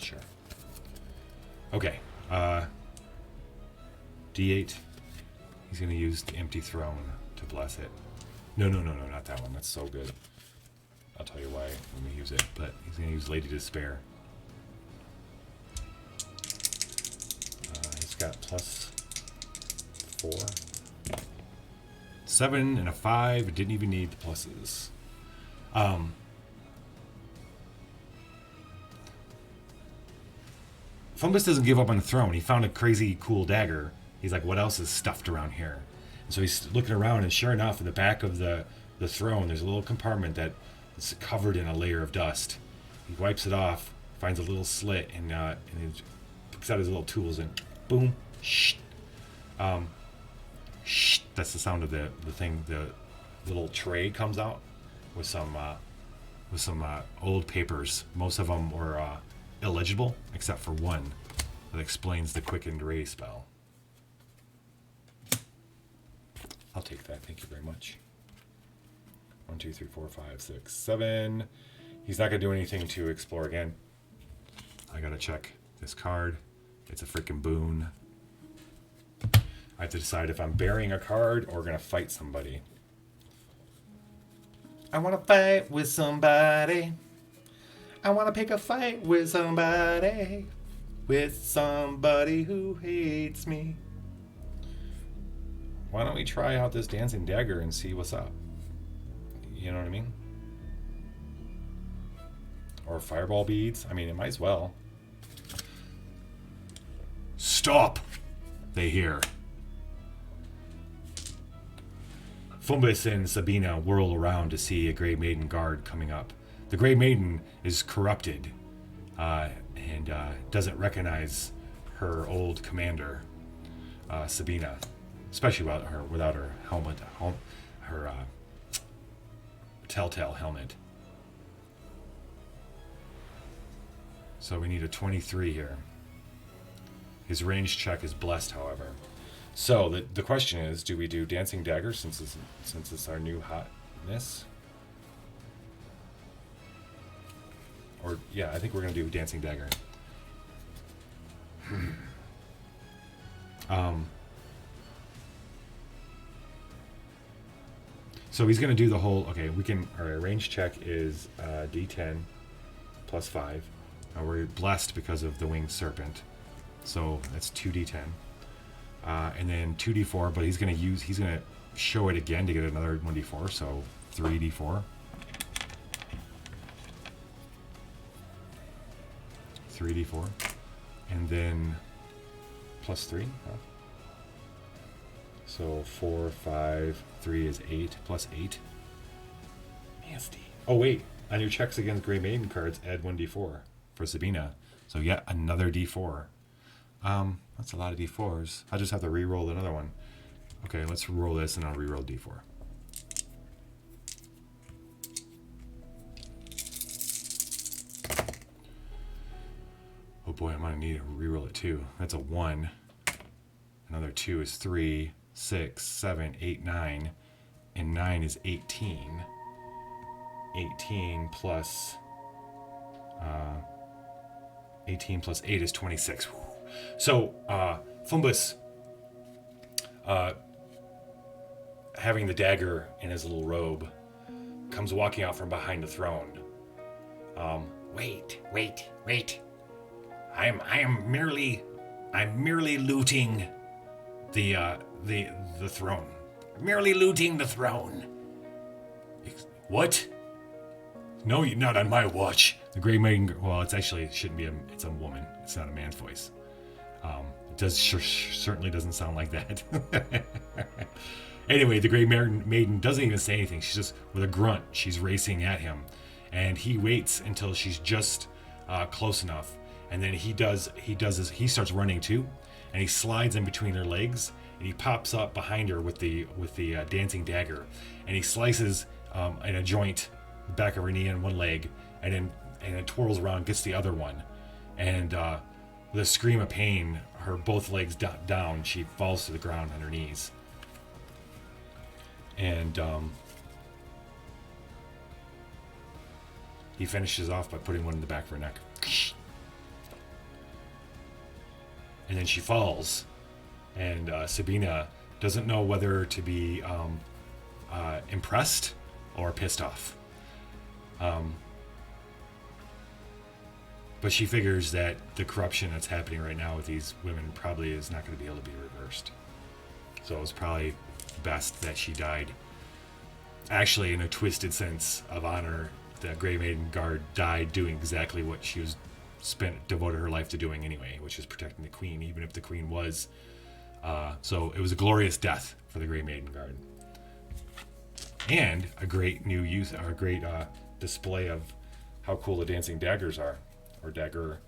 Sure. Okay. D8. He's going to use the empty throne to bless it. No, not that one. That's so good. I'll tell you why when we use it, but he's going to use Lady Despair. He's got plus 4. 7 and a 5. Didn't even need the pluses. Fungus doesn't give up on the throne. He found a crazy cool dagger. He's like, what else is stuffed around here? And so he's looking around, and sure enough, in the back of the throne, there's a little compartment that is covered in a layer of dust. He wipes it off, finds a little slit, and he picks out his little tools, and boom, shh. Shh. That's the sound of the thing. The little tray comes out with some old papers. Most of them were illegible, except for one that explains the quickened ray spell. I'll take that. Thank you very much. 1, 2, 3, 4, 5, 6, 7. He's not going to do anything to explore again. I got to check this card. It's a freaking boon. I have to decide if I'm burying a card or going to fight somebody. I want to fight with somebody. I want to pick a fight with somebody. With somebody who hates me. Why don't we try out this dancing dagger and see what's up? You know what I mean? Or fireball beads. I mean, it might as well. Stop! They hear. Fumbus and Sabina whirl around to see a Grey Maiden guard coming up. The Grey Maiden is corrupted and doesn't recognize her old commander, Sabina. Especially without her helmet, her telltale helmet. So we need a 23 here. His range check is blessed, however. So the question is, do we do Dancing Dagger since it's our new hotness? Or yeah, I think we're gonna do Dancing Dagger. So he's going to do the whole, okay, our range check is D10 plus 5. We're blessed because of the winged serpent. So that's 2D10. And then 2D4, but he's going to show it again to get another 1D4, so 3D4. 3D4. And then plus 3, huh? So 4, 5, 3 is 8, plus 8. Nasty. Oh, wait. On your checks against Grey Maiden cards, add 1d4 for Sabina. So, yet another d4. That's a lot of d4s. I just have to re-roll another one. Okay, let's roll this, and I'll re-roll d4. Oh, boy, I'm going to need to re-roll it, too. That's a 1. Another 2 is 3. 6, 7, 8, 9, and 9 is 18. 18 plus 8 is 26. So Fumbus, having the dagger in his little robe, comes walking out from behind the throne. Wait. I'm merely looting the throne. Merely looting the throne. What? No, you're not on my watch. The Gray Maiden, well, it shouldn't be it's a woman. It's not a man's voice. It certainly doesn't sound like that. Anyway, the Gray Maiden doesn't even say anything. She's just, with a grunt, she's racing at him. And he waits until she's just close enough. And then he starts running too. And he slides in between her legs. And he pops up behind her with the dancing dagger. And he slices in a joint, back of her knee and one leg. And then twirls around, gets the other one. And with a scream of pain, her both legs down, she falls to the ground on her knees. And he finishes off by putting one in the back of her neck. And then she falls. And Sabina doesn't know whether to be impressed or pissed off. But she figures that the corruption that's happening right now with these women probably is not going to be able to be reversed. So it was probably best that she died. Actually, in a twisted sense of honor, the Grey Maiden Guard died doing exactly what she was devoted her life to doing anyway, which is protecting the Queen, even if the Queen was. So it was a glorious death for the Grey Maiden Guard. And a great display of how cool the dancing daggers are. Or dagger.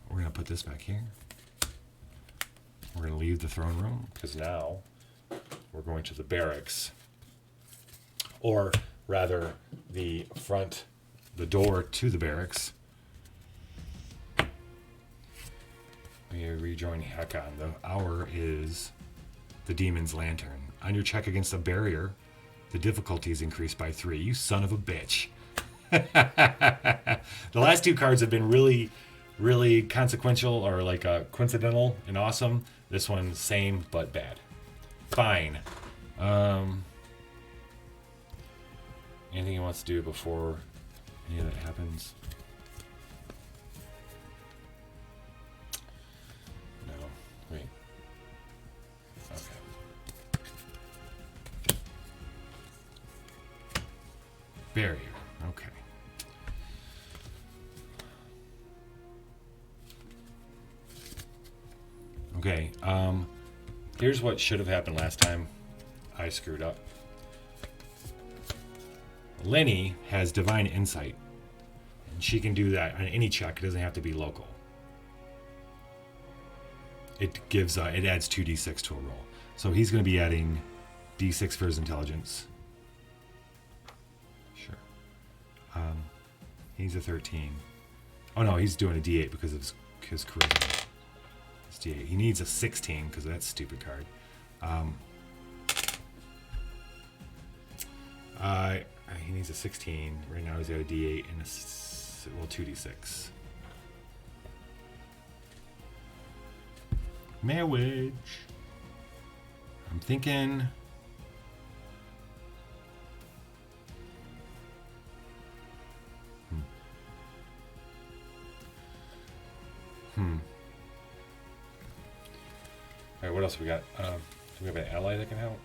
We're going to put this back here. We're going to leave the throne room because now we're going to the barracks. Or rather, the door to the barracks. We rejoin Hekon. The hour is the Demon's Lantern. On your check against a barrier, the difficulty is increased by 3. You son of a bitch. The last 2 cards have been really, really consequential or like coincidental and awesome. This one, same but bad. Fine. Anything he wants to do before any of that happens? No. Wait. Okay. Barrier. Okay. Okay, here's what should have happened last time. I screwed up. Lenny has Divine Insight. And she can do that on any check. It doesn't have to be local. It gives, it adds 2d6 to a roll. So he's going to be adding d6 for his intelligence. Sure. He's a 13. Oh no, he's doing a d8 because of his charisma. D8. He needs a 16 because of that stupid card. He needs a 16. Right now he's got a D8 and a 2d6. Marriage. I'm thinking. Alright, what else we got? Do we have an ally that can help?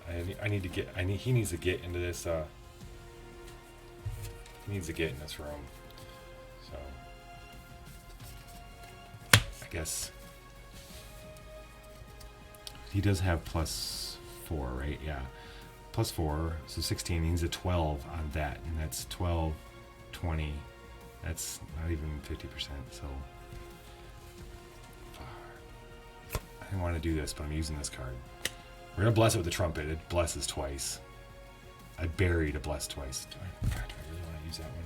He needs to get into this, he needs to get in this room. So, I guess he does have +4, right? Yeah. +4, so 16, he needs a 12 on that, and that's 12, 20, that's not even 50%, so I didn't want to do this, but I'm using this card. We're going to bless it with the trumpet. It blesses twice. I buried a bless twice. Do I really want to use that one?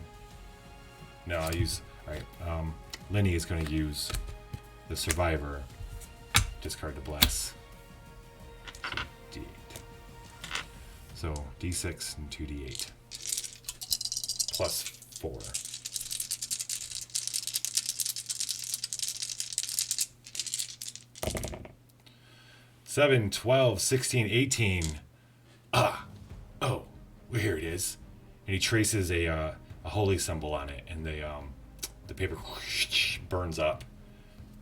No, I'll use... Alright, Lenny is going to use the survivor. Discard to bless. D8. So, D6 and 2D8. +4. 7, 12, 16, 18. Oh, well, here it is. And he traces a holy symbol on it, and the paper burns up,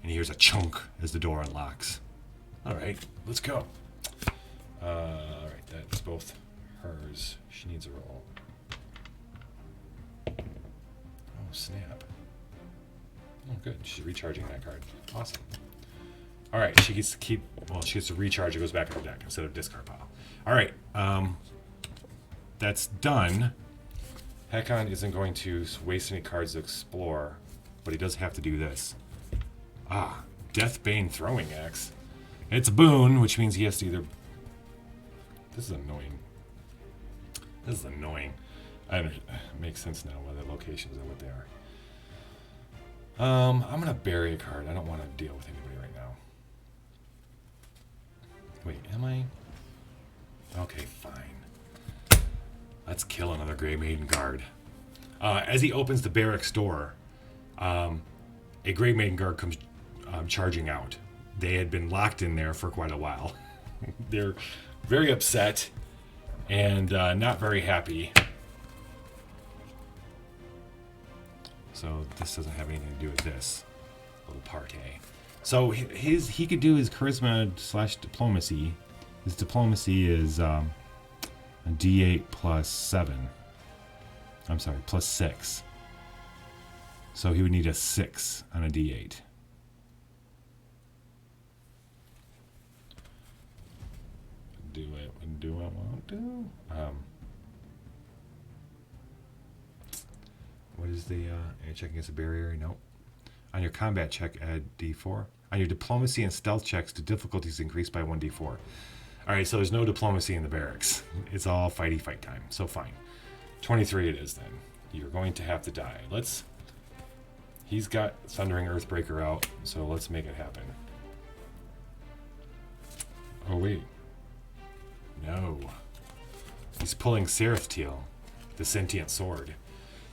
and he hears a chunk as the door unlocks. All right, let's go. Alright, that's both hers. She needs a roll. Oh, snap. Oh, good. She's recharging that card. Awesome. Alright, she gets to keep... Well, she gets to recharge. It goes back in her deck instead of discard pile. Alright, that's done. Hekon isn't going to waste any cards to explore, but he does have to do this. Ah, Deathbane Throwing Axe. It's a boon, which means he has to either... This is annoying. This is annoying. It makes sense now why the locations are what they are. I'm going to bury a card. I don't want to deal with anybody right now. Wait, am I? Okay, fine. Let's kill another Grey Maiden guard. As he opens the barracks door, a Grey Maiden guard comes charging out. They had been locked in there for quite a while. They're very upset and not very happy. So this doesn't have anything to do with this little party. So he could do his charisma / diplomacy. His diplomacy is a D8 plus 7. I'm sorry, plus 6. So he would need a 6 on a D8. Do I want to? What is the check against a barrier? Nope. On your combat check, add D4. On your diplomacy and stealth checks, the difficulties increased by 1d4. All right, so there's no diplomacy in the barracks. It's all fighty fight time. So fine. 23 it is then. You're going to have to die. He's got Thundering Earthbreaker out, so let's make it happen. Oh wait. No. He's pulling Seraphteel, the sentient sword.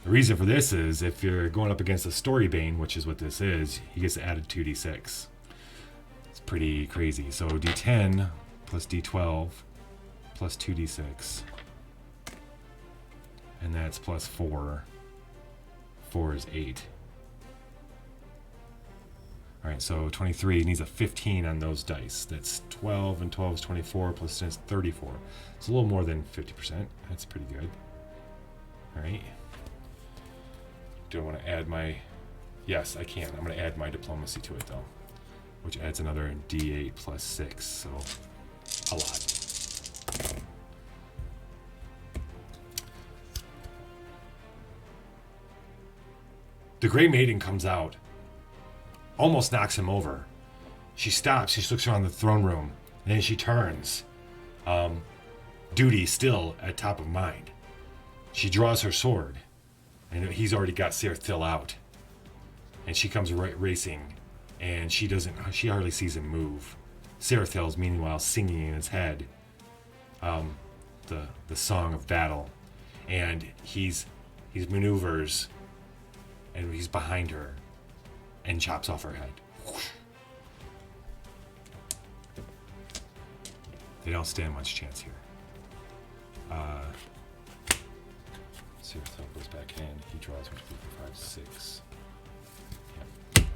The reason for this is if you're going up against a Storybane, which is what this is, he gets added 2d6. It's pretty crazy. So d10 plus d12 plus 2d6. And that's plus 4. 4 is 8. Alright, so 23 needs a 15 on those dice. That's 12, and 12 is 24, plus 10 is 34. It's a little more than 50%. That's pretty good. Alright. Do I want to add my... Yes, I can. I'm going to add my diplomacy to it, though. Which adds another D8 plus 6, so a lot. The Grey Maiden comes out. Almost knocks him over. She stops. She looks around the throne room. And then she turns. Duty still at top of mind. She draws her sword. And he's already got Seraphteel out. And she comes racing. And she hardly sees him move. Seraphteel's meanwhile singing in his head the song of battle. And he's maneuvers. And he's behind her. And chops off her head. They don't stand much chance here. Seraphteel goes back in. He draws 1, 2, 3, 4, 5, 6. Yep.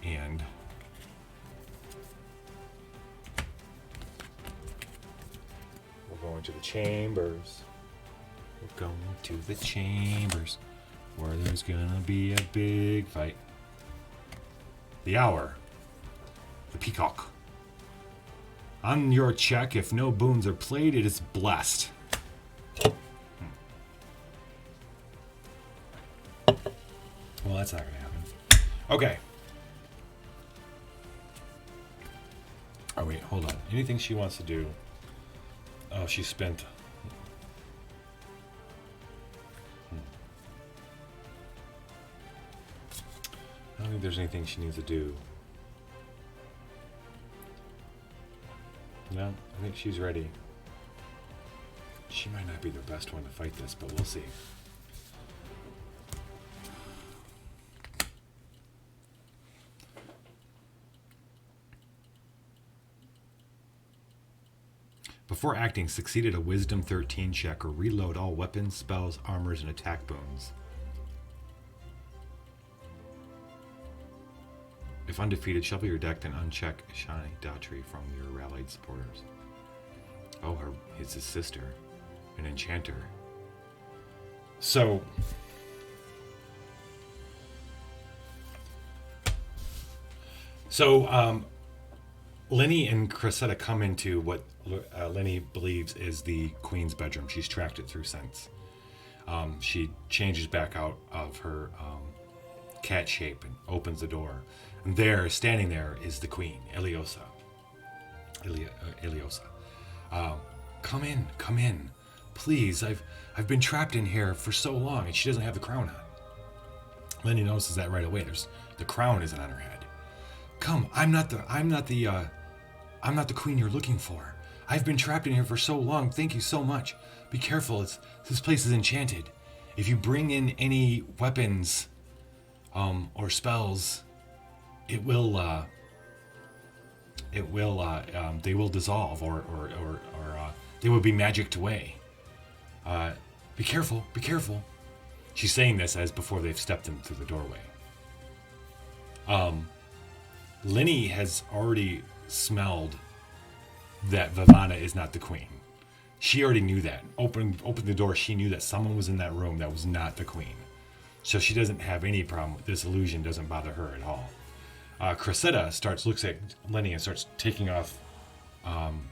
And we're going to the chambers. We're going to the chambers where there's gonna be a big fight. The Hour. The Peacock. On your check, if no boons are played, it is blessed. Well, that's not going to happen. Okay. Oh, wait, hold on. Anything she wants to do? Oh, she spent... I don't think there's anything she needs to do. No, I think she's ready. She might not be the best one to fight this, but we'll see. Before acting, succeed at a Wisdom 13 check or reload all weapons, spells, armors, and attack boons. If undefeated, shuffle your deck and uncheck Shani Daughtry from your rallied supporters. Oh, it's his sister, an enchanter. So, Lenny and Cressida come into what Lenny believes is the queen's bedroom. She's tracked it through sense. She changes back out of her cat shape and opens the door. And there, standing there, is the queen, Iliosa. Come in. Please, I've been trapped in here for so long, and she doesn't have the crown on. Lenny notices that right away. The crown isn't on her head. Come, I'm not the queen you're looking for. I've been trapped in here for so long. Thank you so much. Be careful. This place is enchanted. If you bring in any weapons, or spells, they will dissolve or they will be magicked away. Be careful. She's saying this as before they've stepped in through the doorway. Lenny has already smelled that Vivana is not the queen. She already knew that. Opened the door, she knew that someone was in that room that was not the queen. So she doesn't have any problem. This illusion doesn't bother her at all. Cressida looks at Lenny and starts taking off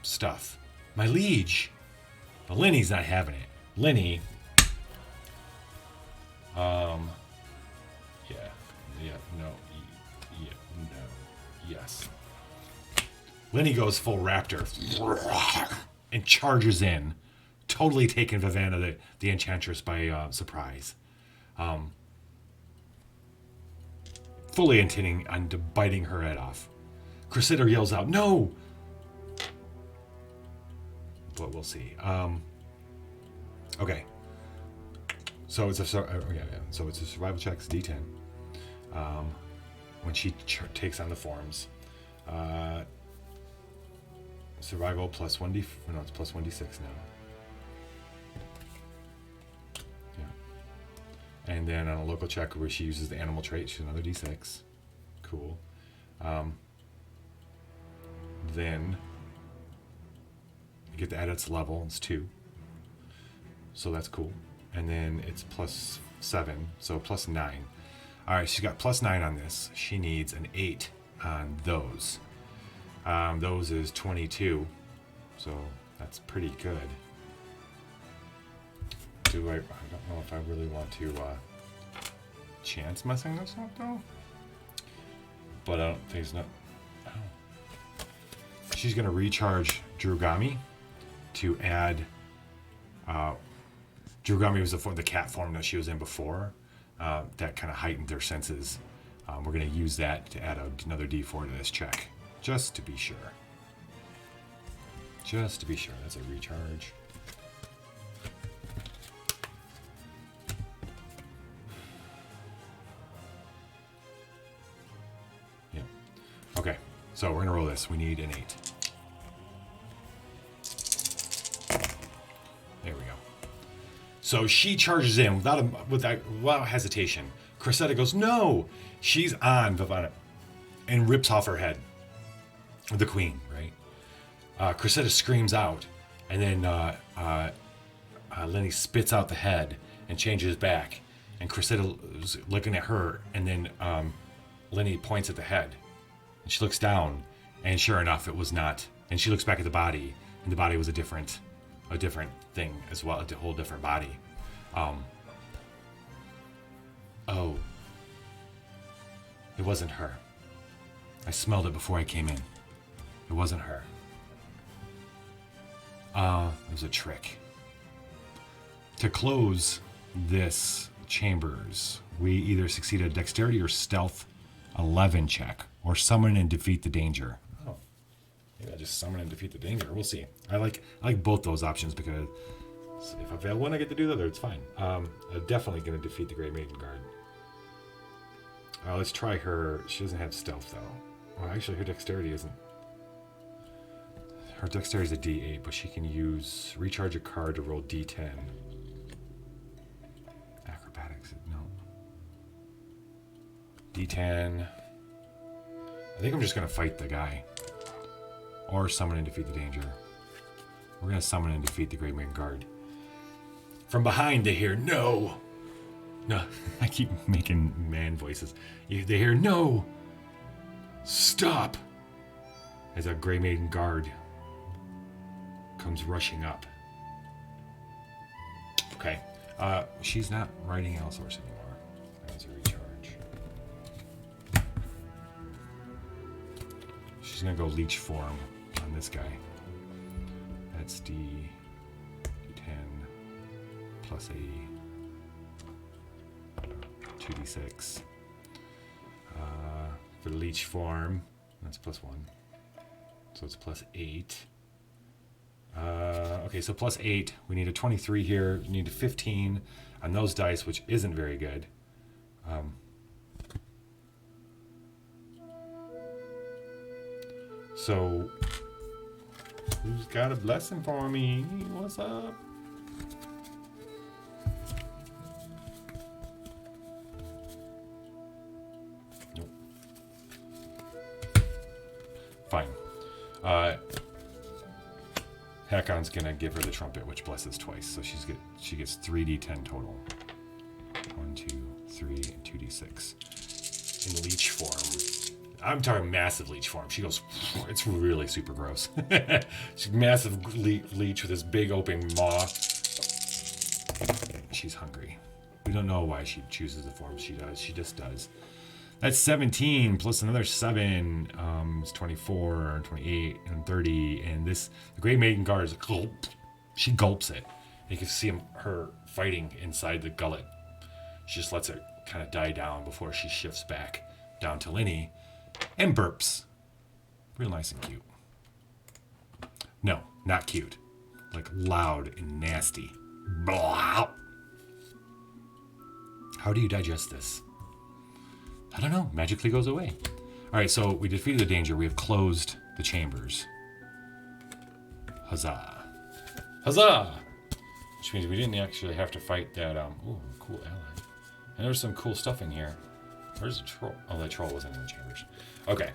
stuff. My liege. But Lenny's not having it. Lenny, yes. Lenny goes full raptor and charges in, totally taking Vivana, the enchantress, by surprise. Fully intending on biting her head off. Cressida yells out, "No!" But we'll see. Okay. So it's a survival check. It's D10. When she takes on the forms, survival plus 1d. No, it's plus 1d6 now. Yeah. And then on a local check where she uses the animal trait, she's another d6. Cool. Then you get to add its level. It's 2. So that's cool. And then it's plus 7, so plus 9. All right, she's got plus 9 on this. She needs an 8 on those. Those is 22, so that's pretty good. I don't know if I really want to chance messing this up though. But I don't think it's not. Oh. She's gonna recharge Drugami to add. Drugami was the cat form that she was in before. That kind of heightened their senses. We're going to use that to add another d4 to this check. Just to be sure. That's a recharge. Yeah. Okay, so we're going to roll this. We need an 8. There we go. So she charges in without hesitation. Cressida goes, "No!" She's on Vivana and rips off her head. The queen, right? Cressida screams out, and then Lenny spits out the head and changes back. And Cressida is looking at her, and then Lenny points at the head. And she looks down, and sure enough, it was not. And she looks back at the body, and the body was a different thing as well, a whole different body. Oh, it wasn't her. I smelled it before I came in. It wasn't her. It was a trick. To close this chambers, we either succeed at a dexterity or stealth 11 check, or summon and defeat the danger. Oh, maybe I just summon and defeat the danger. We'll see. I like both those options because if I fail one, I get to do the other. It's fine. I'm definitely going to defeat the Great Maiden Guard. Let's try her. She doesn't have stealth though. Well, actually, her dexterity isn't. Her dexterity is a D8, but she can recharge a card to roll D10. Acrobatics, no. D10. I think I'm just gonna fight the guy, or summon and defeat the danger. We're going to summon and defeat the Great Maiden Guard. From behind, they hear, no! No, I keep making man voices. They hear, no! Stop! As a Grey Maiden Guard comes rushing up. Okay. She's not riding Allosaurus anymore. That's a recharge. She's going to go leech form on this guy. That's D10 plus a 2d6. For the leech form, that's +1. So it's +8. Okay, so +8. We need a 23 here. We need a 15 on those dice, which isn't very good. So, who's got a blessing for me? What's up? Nope. Fine. Hakon's gonna give her the trumpet, which blesses twice, so she gets 3d10 total. 1, 2, 3, and 2d6 in leech form. I'm talking massive leech form. She goes, it's really super gross. She's massive leech with this big open maw. She's hungry. We don't know why she chooses the form she does. She just does. That's 17 plus another 7 is 24 and 28 and 30. And the Great Maiden Guard is a gulp. She gulps it. And you can see her fighting inside the gullet. She just lets it kind of die down before she shifts back down to Linny and burps. Real nice and cute. No, not cute. Like loud and nasty. Blah. How do you digest this? I don't know. Magically goes away. All right, so we defeated the danger. We have closed the chambers. Huzzah. Huzzah! Which means we didn't actually have to fight that, ooh, cool ally. And there's some cool stuff in here. Where's the troll? Oh, that troll wasn't in the chambers. Okay.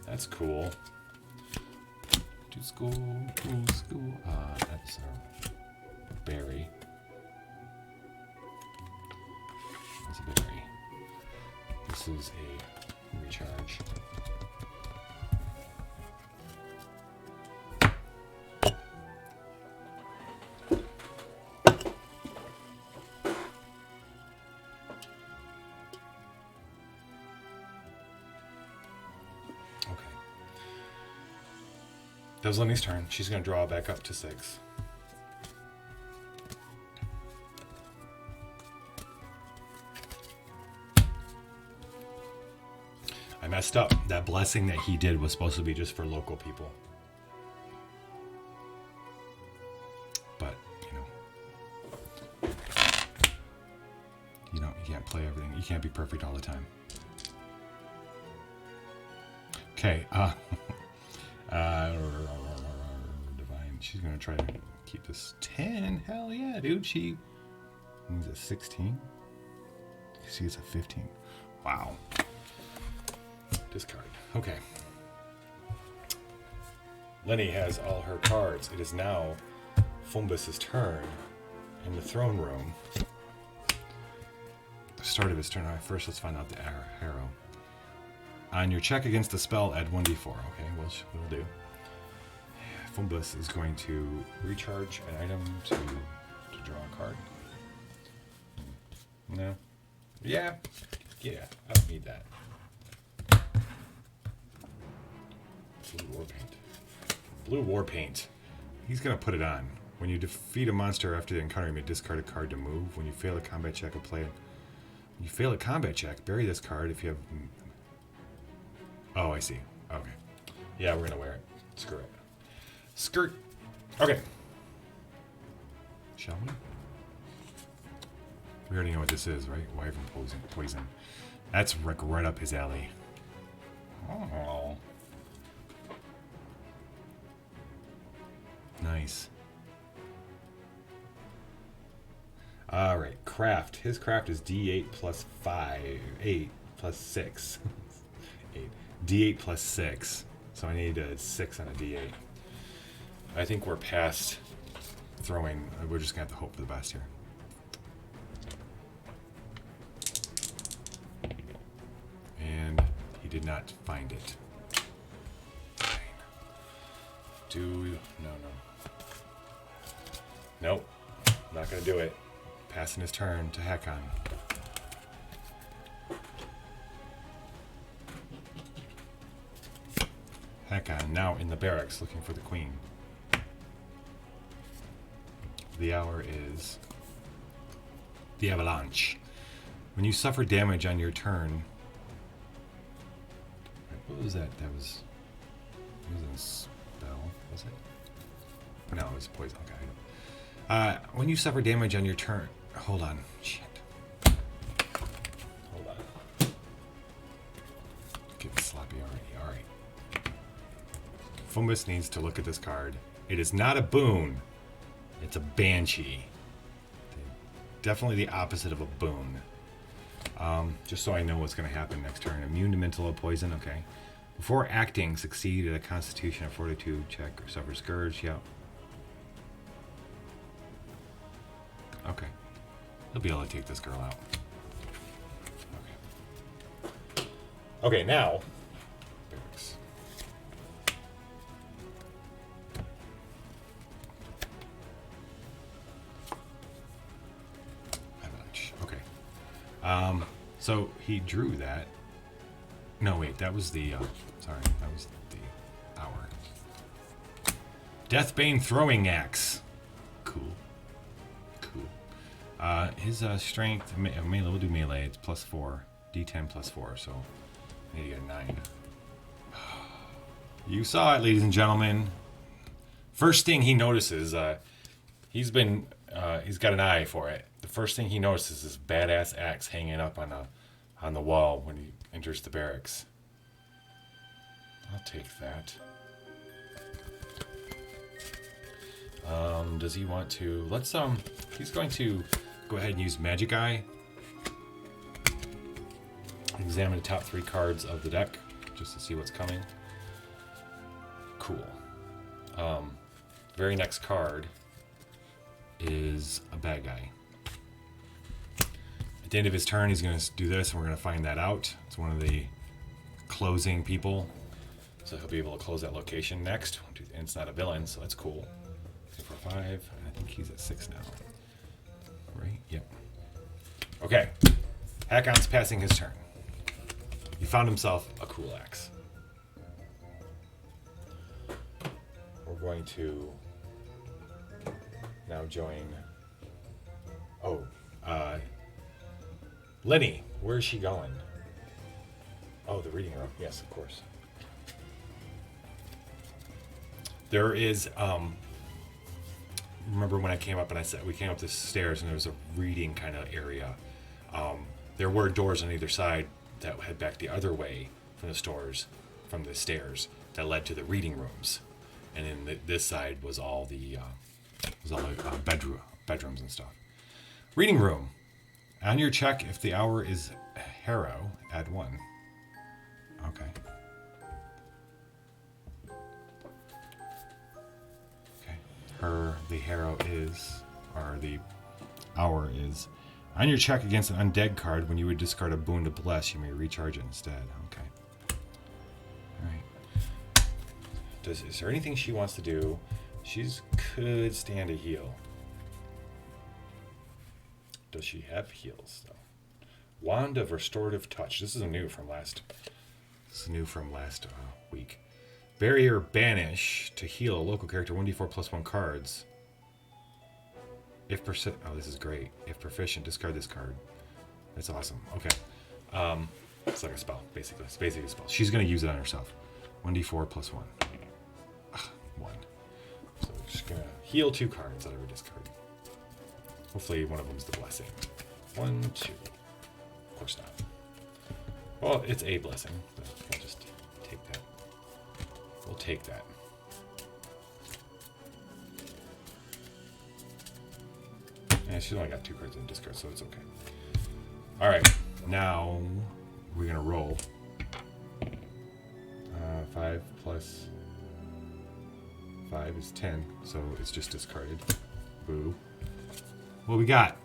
That's cool. To school, to school. That's a berry. That's a berry. This is a recharge. That was Lenny's turn. She's going to draw back up to 6. I messed up. That blessing that he did was supposed to be just for local people. But, you can't play everything. You can't be perfect all the time. Okay, Divine. She's gonna try to keep this 10. Hell yeah, dude. She needs a 16. She gets a 15. Wow. Discard. Okay. Lenny has all her cards. It is now Fumbus's turn in the throne room. The start of his turn. All right, first, let's find out the arrow. On your check against the spell, add 1d4. Okay, we'll do. Fumbus is going to recharge an item to draw a card. No? Yeah, I don't need that. Blue war paint. He's going to put it on. When you defeat a monster after the encounter, you may discard a card to move. When you fail a combat check, when you fail a combat check, bury this card if you have... Oh, I see. Okay. Yeah, we're going to wear it. Screw it. Skirt. Okay. Shall we? We already know what this is, right? Wyvern poison. That's right up his alley. Oh. Nice. All right. Craft. His craft is D8 plus 5. 8 plus 6. 8. D8 plus 6. So So I need a 6 on a D8. I think we're past throwing. We're just going to have to hope for the best here. And he did not find it. Fine. No. Nope. Not going to do it. Passing his turn to Hakon. Hakon now in the barracks looking for the queen. The hour is the avalanche. When you suffer damage on your turn. What was that? That was a spell, was it? No, it was poison. Okay. When you suffer damage on your turn. Hold on. Shit. Hold on. Getting sloppy already. Alright. Fumbus needs to look at this card. It is not a boon. It's a banshee. Definitely the opposite of a boon. Just so I know what's going to happen next turn. Immune to mental or poison. Okay. Before acting, succeed at a Constitution or Fortitude check or suffer Scourge. Yep. Okay. He'll be able to take this girl out. Okay. Okay, now. Barracks. Okay. So he drew that. No, wait, that was the, sorry, that was the hour. Deathbane Throwing Axe. Cool. His strength, melee, we'll do melee, it's +4. D10 +4, so I need to get a 9. You saw it, ladies and gentlemen. First thing he notices, he's got an eye for it. The first thing he notices is this badass axe hanging up on the wall when he enters the barracks. I'll take that. Does he want to? He's going to go ahead and use Magic Eye. Examine the top 3 cards of the deck just to see what's coming. Cool. Very next card is a bad guy. At the end of his turn, he's going to do this, and we're going to find that out. It's one of the closing people, so he'll be able to close that location next. And it's not a villain, so that's cool. 2, 4, 5, and I think he's at 6 now. Right? Yep. Okay. Hakon's passing his turn. He found himself a cool axe. We're going to now join. Lenny, where is she going? Oh, the reading room. Yes, of course. There is, remember when I came up and I said we came up the stairs and there was a reading kind of area. There were doors on either side that head back the other way from the stairs that led to the reading rooms, and then this side was all the bedrooms and stuff. Reading room. On your check, if the hour is Harrow, add 1. Okay. The Harrow is, or the hour is, on your check against an undead card, when you would discard a boon to bless, you may recharge it instead. Okay. Alright. Is there anything she wants to do? Could stand a heal. Does she have heals, though? Wand of Restorative Touch. This is new from last week. Barrier Banish to heal a local character 1d4 plus 1 cards. If this is great. If proficient, discard this card. That's awesome. Okay. It's like a spell, basically. It's basically a spell. She's going to use it on herself. 1d4 plus 1. 1. So we're just going to heal 2 cards out of her discard. Hopefully one of them's the blessing. 1, 2. Of course not. Well, it's a blessing. But we'll just take that. We'll take that. Yeah, she's only got 2 cards in the discard, so it's okay. Alright, now we're going to roll. 5 plus 5 is 10, so it's just discarded. Boo. What we got?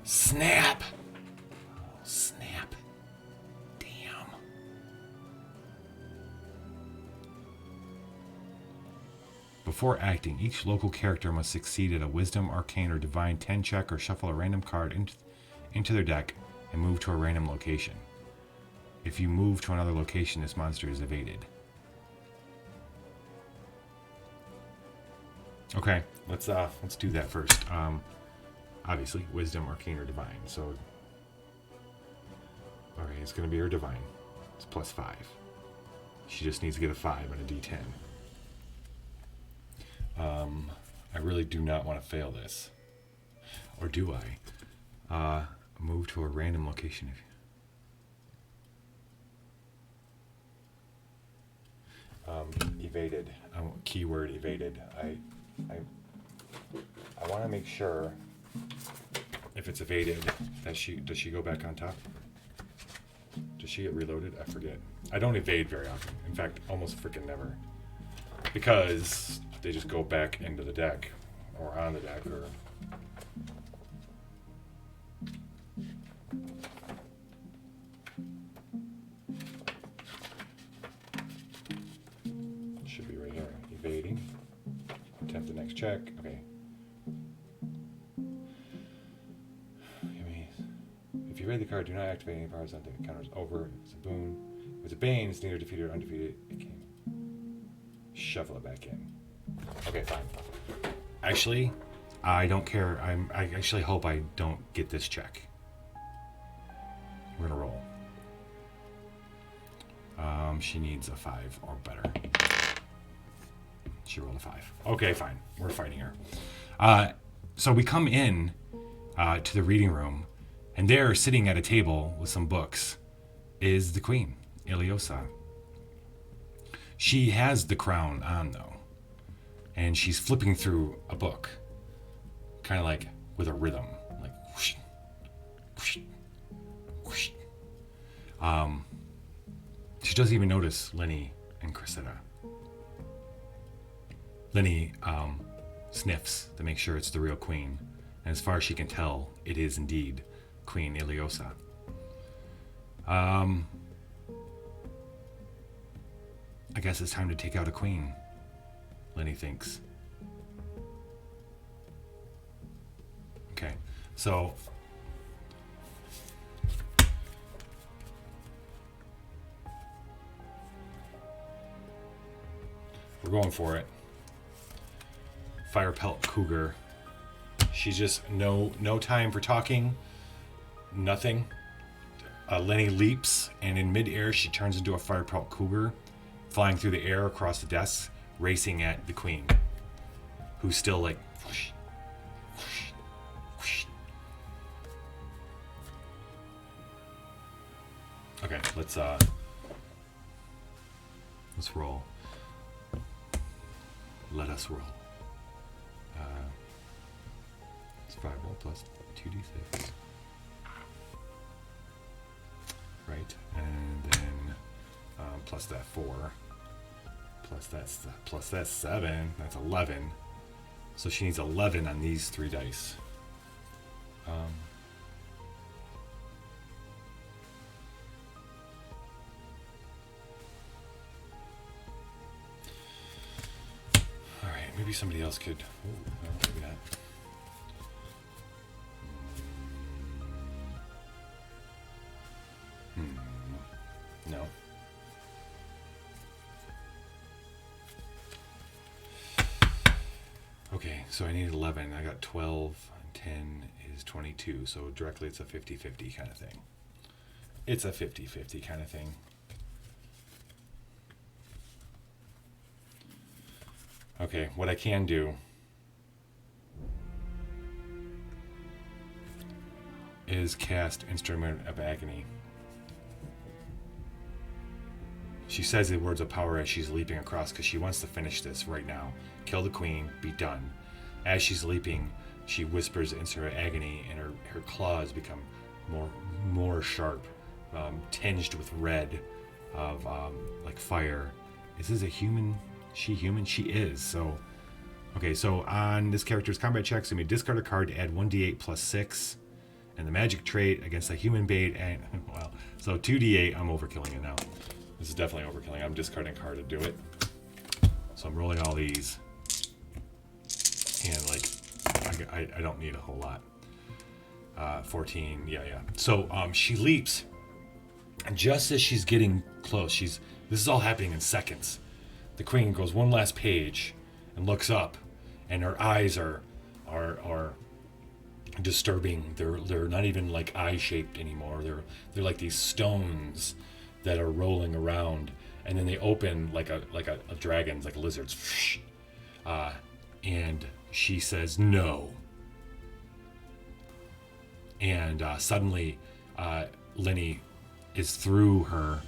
Snap! Oh, snap. Damn. Before acting, each local character must succeed at a Wisdom, Arcane, or Divine 10 check or shuffle a random card into their deck and move to a random location. If you move to another location, this monster is evaded. Okay, let's do that first. Obviously, Wisdom, Arcane, or Divine. So, okay, it's going to be her Divine. It's plus 5. She just needs to get a 5 and a D10. I really do not want to fail this. Or do I? Move to a random location. Evaded. Keyword evaded. I want to make sure if it's evaded that does she go back on top? Does she get reloaded? I forget. I don't evade very often. In fact, almost freaking never. Because they just go back into the deck or on the deck or should be right here. Evading. Attempt the next check. Okay. If you evade the card, do not activate any powers until it counters over. It's a boon. If it's a bane, it's neither defeated or undefeated. It can shuffle it back in. Okay, fine. Actually, I don't care. I actually hope I don't get this check. We're gonna roll. She needs a 5 or better. She rolled a 5. Okay, fine. We're fighting her. So we come in to the reading room, and there, sitting at a table with some books, is the queen, Iliosa. She has the crown on, though, and she's flipping through a book, kind of like with a rhythm, like whoosh, whoosh, whoosh. She doesn't even notice Lenny and Cressida. Lenny sniffs to make sure it's the real queen, and as far as she can tell, it is indeed Queen Iliosa. I guess it's time to take out a queen, Lenny thinks. Okay, so we're going for it. Fire Pelt Cougar. She's just no time for talking. Nothing. Lenny leaps, and in midair, she turns into a Fire Pelt Cougar, flying through the air across the desk, racing at the queen, who's still like whoosh, whoosh, whoosh. Okay, let's roll. Let us roll. It's 5 roll plus 2d6. Right, and then plus that 4, plus that 7. That's 11. So she needs 11 on these 3 dice. All right, maybe somebody else could. Oh, no, maybe not. No. Okay, so I need 11. I got 12, and 10 is 22. So directly it's a 50-50 kind of thing. It's a 50-50 kind of thing. Okay, what I can do is cast Instrument of Agony. She says the words of power as she's leaping across because she wants to finish this right now. Kill the queen, be done. As she's leaping, she whispers Instrument of Agony, and her claws become more sharp, tinged with red, of like fire. Is this a human? She human? She is. So, okay. So on this character's combat checks, you may discard a card to add 1d8 plus 6, and the magic trait against a human bait. And well, so 2d8. I'm overkilling it now. This is definitely overkilling. I'm discarding a card to do it. So I'm rolling all these, and like I don't need a whole lot. 14. Yeah. So she leaps. And just as she's getting close, this is all happening in seconds. The queen goes one last page and looks up, and her eyes are disturbing. They're not even like eye-shaped anymore. They're like these stones that are rolling around, and then they open like a dragon's, like a lizard's. And she says no. And suddenly, Lenny is through her,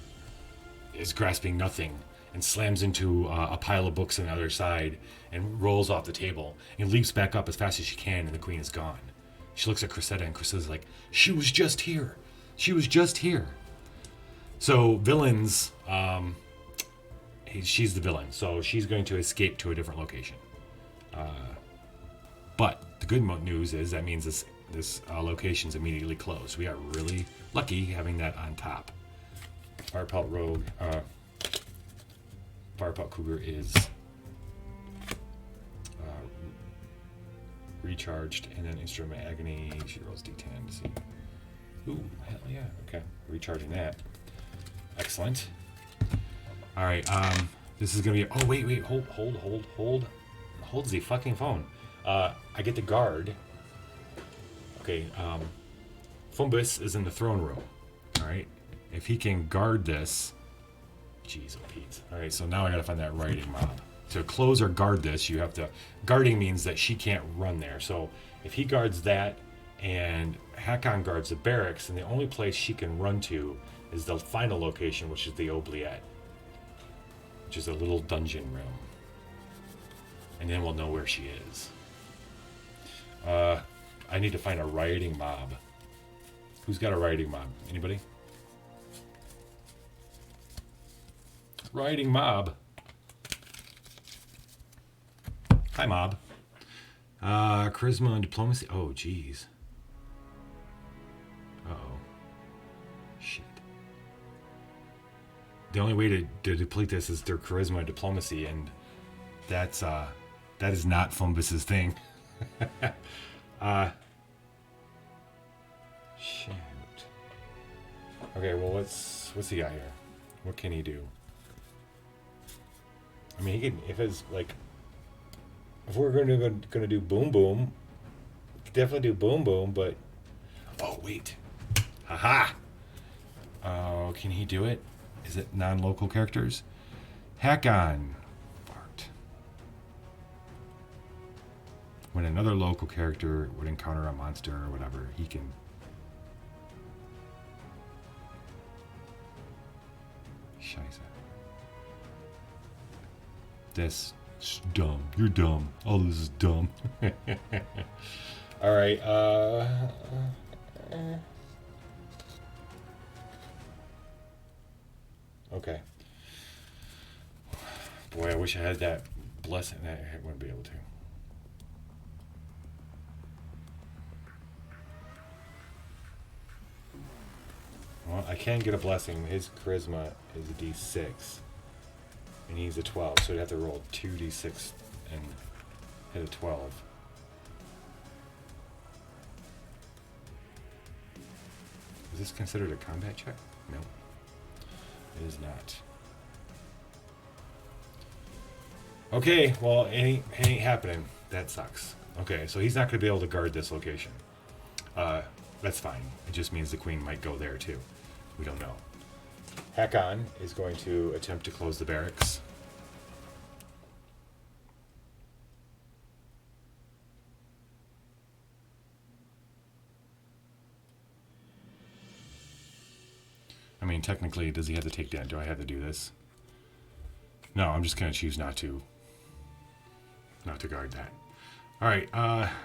is grasping nothing, and slams into a pile of books on the other side and rolls off the table and leaps back up as fast as she can, and the queen is gone. She looks at Cressida, and Cressida's like, she was just here. She was just here. So villains, she's the villain, so she's going to escape to a different location. But the good news is that means this location's immediately closed. We are really lucky having that on top. Firepelt Rogue, Firepelt Cougar is recharged, and then Instrument Agony, she rolls d10 to see. Ooh, hell yeah, okay. Recharging that. Excellent. Alright, this is gonna be, oh wait, hold the fucking phone. I get the guard. Okay, Fumbus is in the throne room. Alright, if he can guard this, jeez, oh Pete. Alright, so now I gotta find that writing mob. To close or guard this, you have to, guarding means that she can't run there. So if he guards that and Hakon guards the barracks, then the only place she can run to is the final location, which is the oubliette, which is a little dungeon room. And then we'll know where she is. I need to find a rioting mob. Who's got a rioting mob? Anybody? Rioting mob. Hi, mob. Charisma and diplomacy. Oh, geez. Uh-oh. Shit. The only way to deplete this is through charisma and diplomacy, and that is not Fumbus's thing. Shoot. Okay, well, what's he got here? What can he do? I mean, he can, if we're gonna do boom boom, we could definitely do boom boom, but oh wait, haha. Oh, can he do it? Is it non-local characters? Hakon. Fart. When another local character would encounter a monster or whatever, he can. Scheiße. This is dumb. You're dumb. All this is dumb. All right. Okay. Boy, I wish I had that blessing. I wouldn't be able to. Well, I can get a blessing. His charisma is a d6. And he's a 12, so he'd have to roll 2d6 and hit a 12. Is this considered a combat check? No. It is not. Okay, well, it ain't happening. That sucks. Okay, so he's not going to be able to guard this location. That's fine. It just means the queen might go there, too. We don't know. Hakon is going to attempt to close the barracks. I mean, technically, does he have to take that? Do I have to do this? No, I'm just going to choose not to guard that. All right,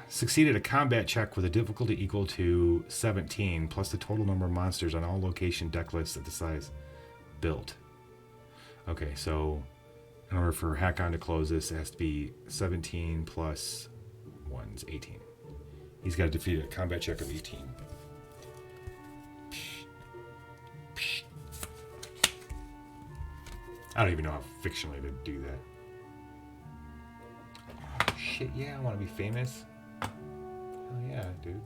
succeeded a combat check with a difficulty equal to 17, plus the total number of monsters on all location deck lists at the size built. Okay, so in order for Hakon to close this, it has to be 17 plus 1's 18. He's got to defeat a combat check of 18. I don't even know how fictionally to do that. Oh, shit, yeah, I want to be famous. Oh, yeah, dude.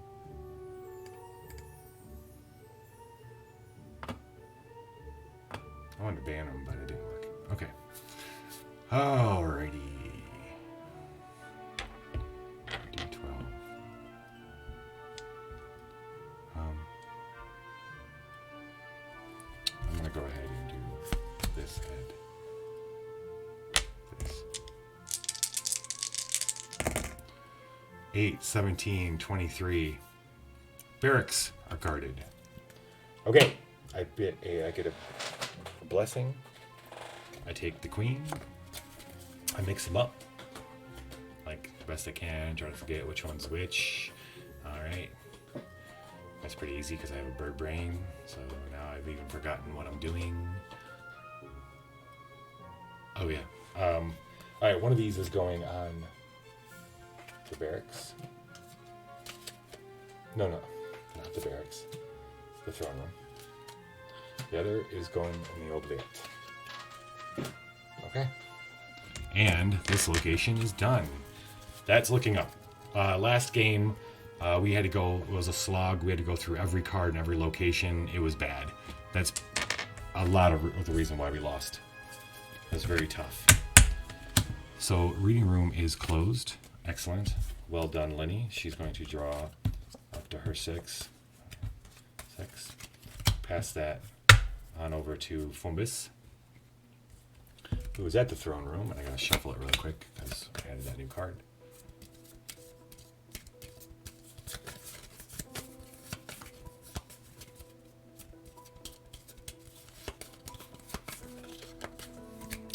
I wanted to ban him, but it didn't work. Okay. Alrighty. D12. I'm going to go ahead and do this head. This. 8, 17, 23. Barracks are guarded. Okay. I get a blessing. I take the queen. I mix them up like the best I can. Try to forget which one's which. All right. That's pretty easy because I have a bird brain. So now I've even forgotten what I'm doing. Oh yeah. All right. One of these is going on the barracks. No, not the barracks. The throne room. The other is going in the obliette. Okay. And this location is done. That's looking up. Last game, we had to go, it was a slog. We had to go through every card and every location. It was bad. That's a lot of the reason why we lost. It was very tough. So, reading room is closed. Excellent. Well done, Lenny. She's going to draw up to her 6. Pass that on over to Fumbus, who is at the throne room, and I gotta shuffle it really quick because I added that new card.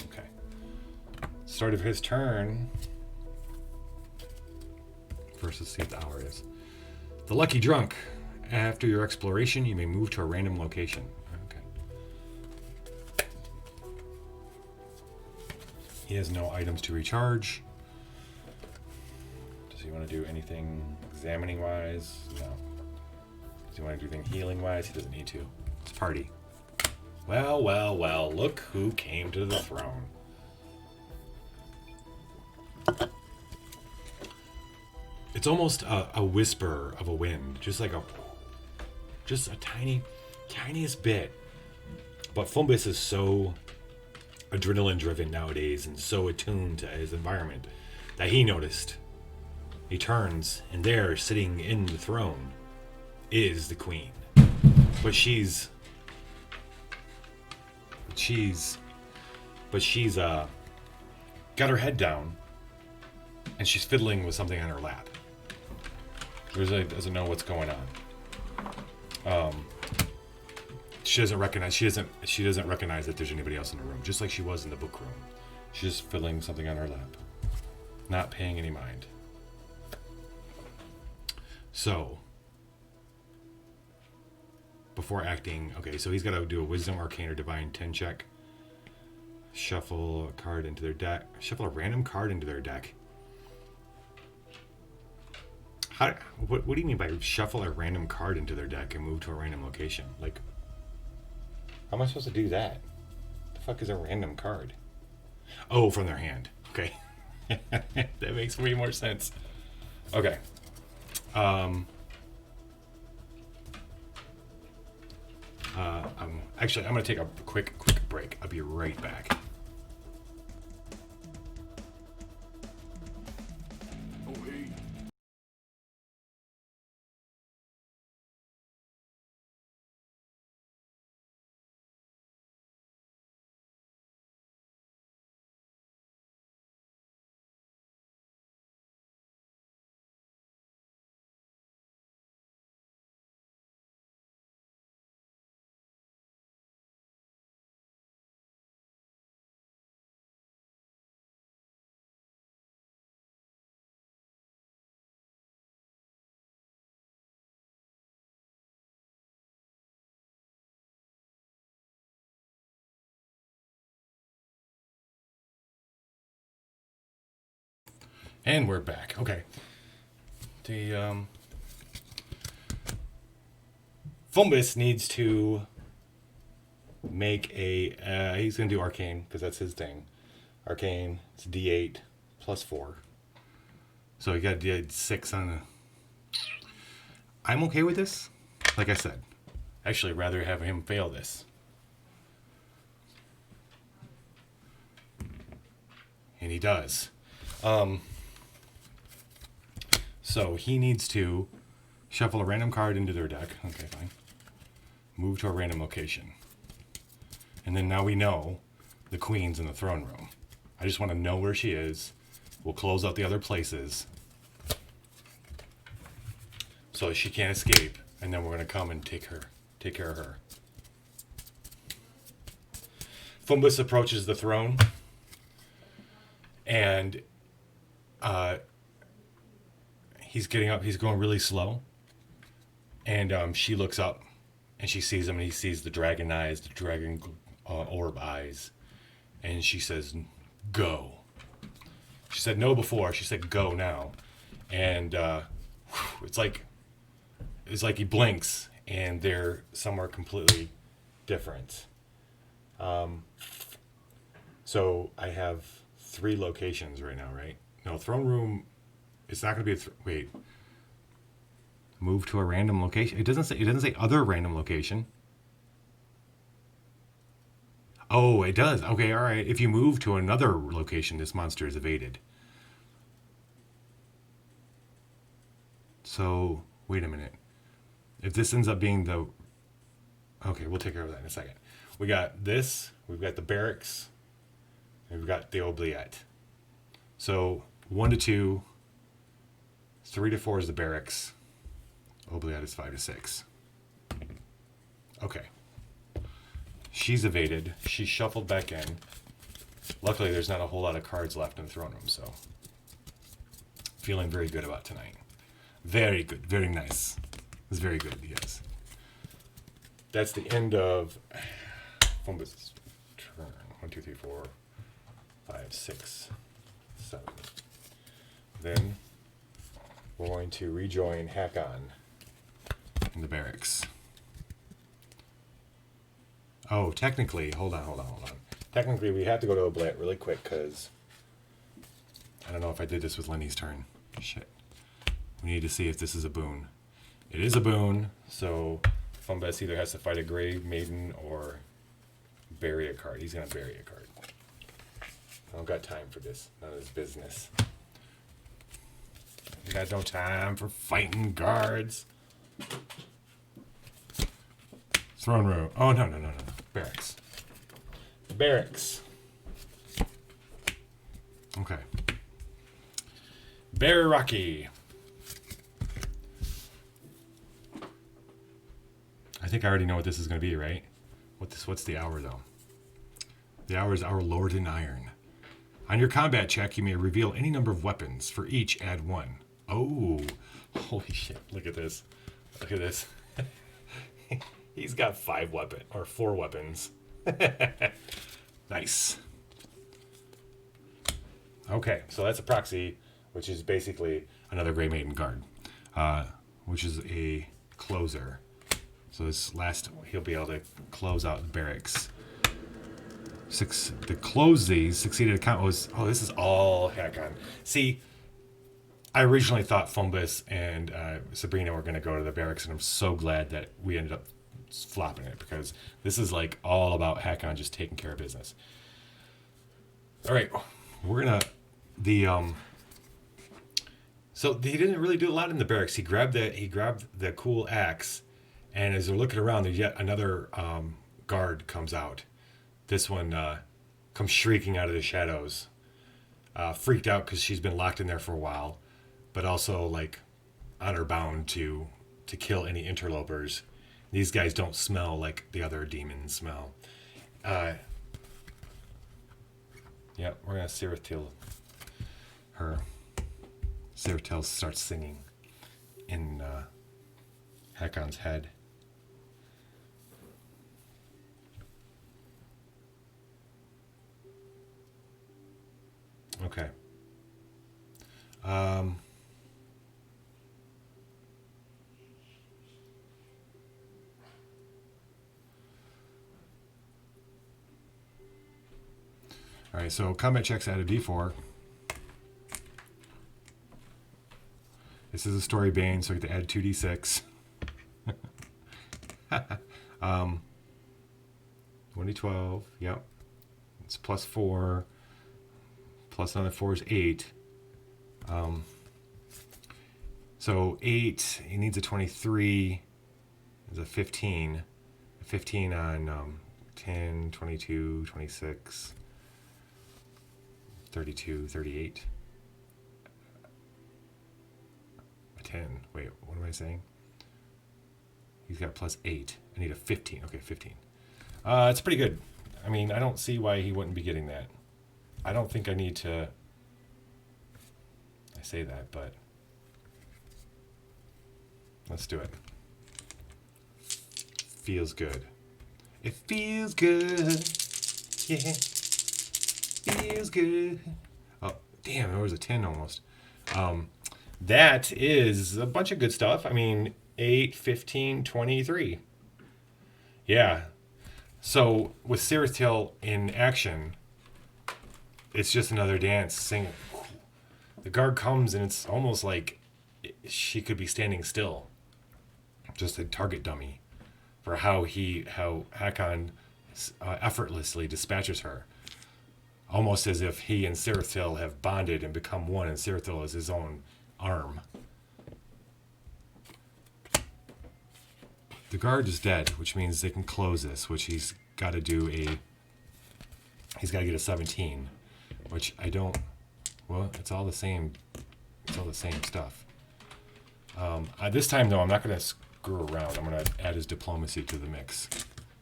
Okay. Start of his turn. First, let's see what the hour is. The Lucky Drunk. After your exploration, you may move to a random location. He has no items to recharge. Does he want to do anything examining wise? No. Does he want to do anything healing wise? He doesn't need to. It's party. Well, well, well. Look who came to the throne. It's almost a whisper of a wind. Just a tiniest bit. But Fumbus is so adrenaline driven nowadays and so attuned to his environment that he noticed. He turns, and there, sitting in the throne, is the queen. But she's got her head down, and she's fiddling with something on her lap. She doesn't know what's going on. She doesn't recognize that there's anybody else in the room, just like she was in the book room. She's just fiddling something on her lap, not paying any mind. So, before acting, okay, so he's got to do a Wisdom, Arcane, or Divine 10 check. Shuffle a card into their deck. Shuffle a random card into their deck. What do you mean by shuffle a random card into their deck and move to a random location? Like, how am I supposed to do that? The fuck is a random card? Oh, from their hand. Okay. That makes way more sense. Okay. Actually, I'm going to take a quick break. I'll be right back. And we're back. Okay. The Fumbus needs to make a. He's gonna do arcane because that's his thing. Arcane. It's D8 plus 4. So he got D6 on the. I'm okay with this. Like I said, actually, I'd rather have him fail this. And he does. So he needs to shuffle a random card into their deck. Okay, fine. Move to a random location. And then now we know the queen's in the throne room. I just want to know where she is. We'll close out the other places so she can't escape. And then we're going to come and take care of her. Fumbus approaches the throne. And he's getting up. He's going really slow. And she looks up, and she sees him, and he sees the dragon eyes, the dragon orb eyes. And she says, go. She said no before. She said go now. And it's like he blinks, and they're somewhere completely different. So I have 3 locations right now, right? No, throne room. It's not going to be wait. Move to a random location. It doesn't say other random location. Oh, it does. Okay, all right. If you move to another location, this monster is evaded. So, wait a minute. If this ends up being the... Okay, we'll take care of that in a second. We got this. We've got the barracks. And we've got the oubliette. So, 1 to 2. 3 to 4 is the barracks. Oubliette is 5 to 6. Okay. She's evaded. She's shuffled back in. Luckily, there's not a whole lot of cards left in the throne room, so... Feeling very good about tonight. Very good. Very nice. It's very good, yes. That's the end of Fumbus' turn. 1, 2, 3, 4, 5, 6, 7. Then we're going to rejoin Hakon in the barracks. Oh, technically, hold on. Technically, we have to go to Oubliette really quick because I don't know if I did this with Lenny's turn. Shit. We need to see if this is a boon. It is a boon, so Fumbus either has to fight a Grave Maiden or bury a card. He's going to bury a card. I don't got time for this. None of this business. I got no time for fighting guards. Throne room. Oh, no. Barracks. Barracks. Okay. Barry Rocky. I think I already know what this is going to be, right? What's the hour, though? The hour is Our Lord in Iron. On your combat check, you may reveal any number of weapons. For each, add 1. Oh, holy shit. Look at this. He's got 4 weapons. Nice. Okay, so that's a proxy, which is basically another Grey Maiden guard, which is a closer. So he'll be able to close out the barracks. 6 to close these succeeded account was this is all Hakon. See, I originally thought Fumbus and Sabrina were going to go to the barracks, and I'm so glad that we ended up flopping it because this is like all about Hakon just taking care of business. All right, we're gonna So he didn't really do a lot in the barracks. He grabbed the cool axe, and as they're looking around, there's yet another guard comes out. This one comes shrieking out of the shadows, freaked out because she's been locked in there for a while, but also like honor bound to kill any interlopers. These guys don't smell like the other demons smell. Yeah, we're gonna Siratil her. Siratil starts singing in Hakon's head. Okay. Um, all right, so combat checks add a d4. This is a story bane, so we get to add 2d6. 1d12, yep. It's plus 4. Plus another 4 is 8. So 8, he needs a 23. Is a 15. A 15 on 10, 22, 26, 32, 38. A 10. Wait, what am I saying? He's got plus 8. I need a 15. Okay, 15. It's pretty good. I mean, I don't see why he wouldn't be getting that. I don't think I need to... I say that, but... Let's do it. Feels good. It feels good. Yeah. Feels good. Oh, damn, there was a 10 almost. That is a bunch of good stuff. I mean, 8, 15, 23. Yeah. So, with Siratil in action, it's just another dance. Sing. The guard comes and it's almost like she could be standing still. Just a target dummy for how Hakon effortlessly dispatches her. Almost as if he and Siratil have bonded and become one, and Siratil is his own arm. The guard is dead, which means they can close this, which he's got to do he's got to get a 17, which I don't, well, it's all the same stuff. This time, though, I'm not going to screw around. I'm going to add his diplomacy to the mix,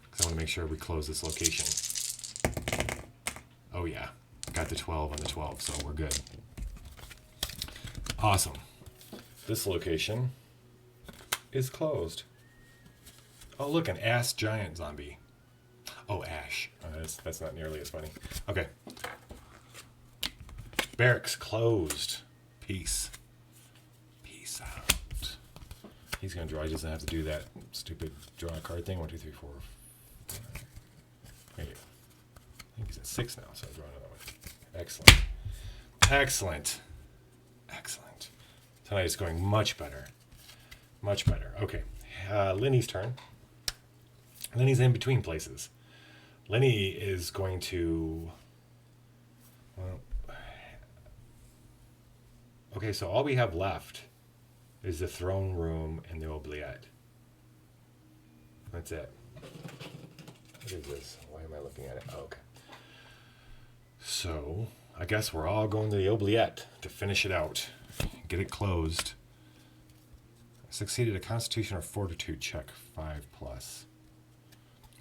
because I want to make sure we close this location. Oh, yeah. Got the 12 on the 12, so we're good. Awesome. This location is closed. Oh, look, an ass giant zombie. Oh, Ash. That's not nearly as funny. Okay. Barracks closed. Peace. Peace out. He's going to draw. He doesn't have to do that stupid draw a card thing. 1, 2, 3, 4, 5. Wait. I think he's at 6 now, so I'll draw another one. Excellent. Excellent. Excellent. Tonight is going much better. Much better. Okay. Lenny's turn. Lenny's in between places. Lenny is going to... Well, okay, so all we have left is the throne room and the oubliette. That's it. What is this? Why am I looking at it? Oh, okay. So, I guess we're all going to the oubliette to finish it out. Get it closed. I succeeded a Constitution or Fortitude check, 5+.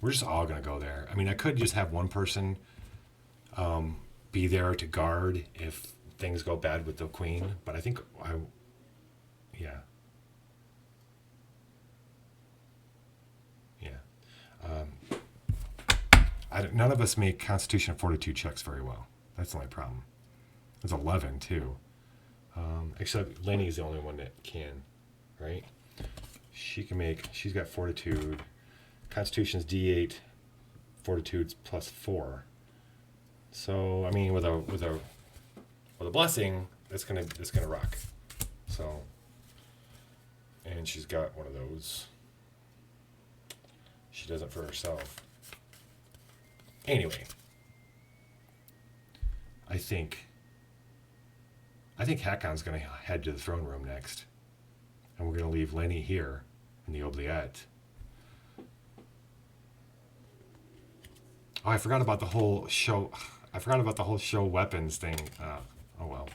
We're just all going to go there. I mean, I could just have one person be there to guard if things go bad with the queen, but I think yeah. None of us make Constitution or Fortitude checks very well. That's the only problem. It's 11, too. Except Lenny's the only one that can, right? She's got Fortitude. Constitution's D8, Fortitude's +4. So I mean, with a blessing, that's gonna rock. So, and she's got one of those. She does it for herself. Anyway, I think Hakon's gonna head to the throne room next, and we're gonna leave Lenny here in the oubliette. Oh, I forgot about the whole show. I forgot about the whole show weapons thing. Oh well.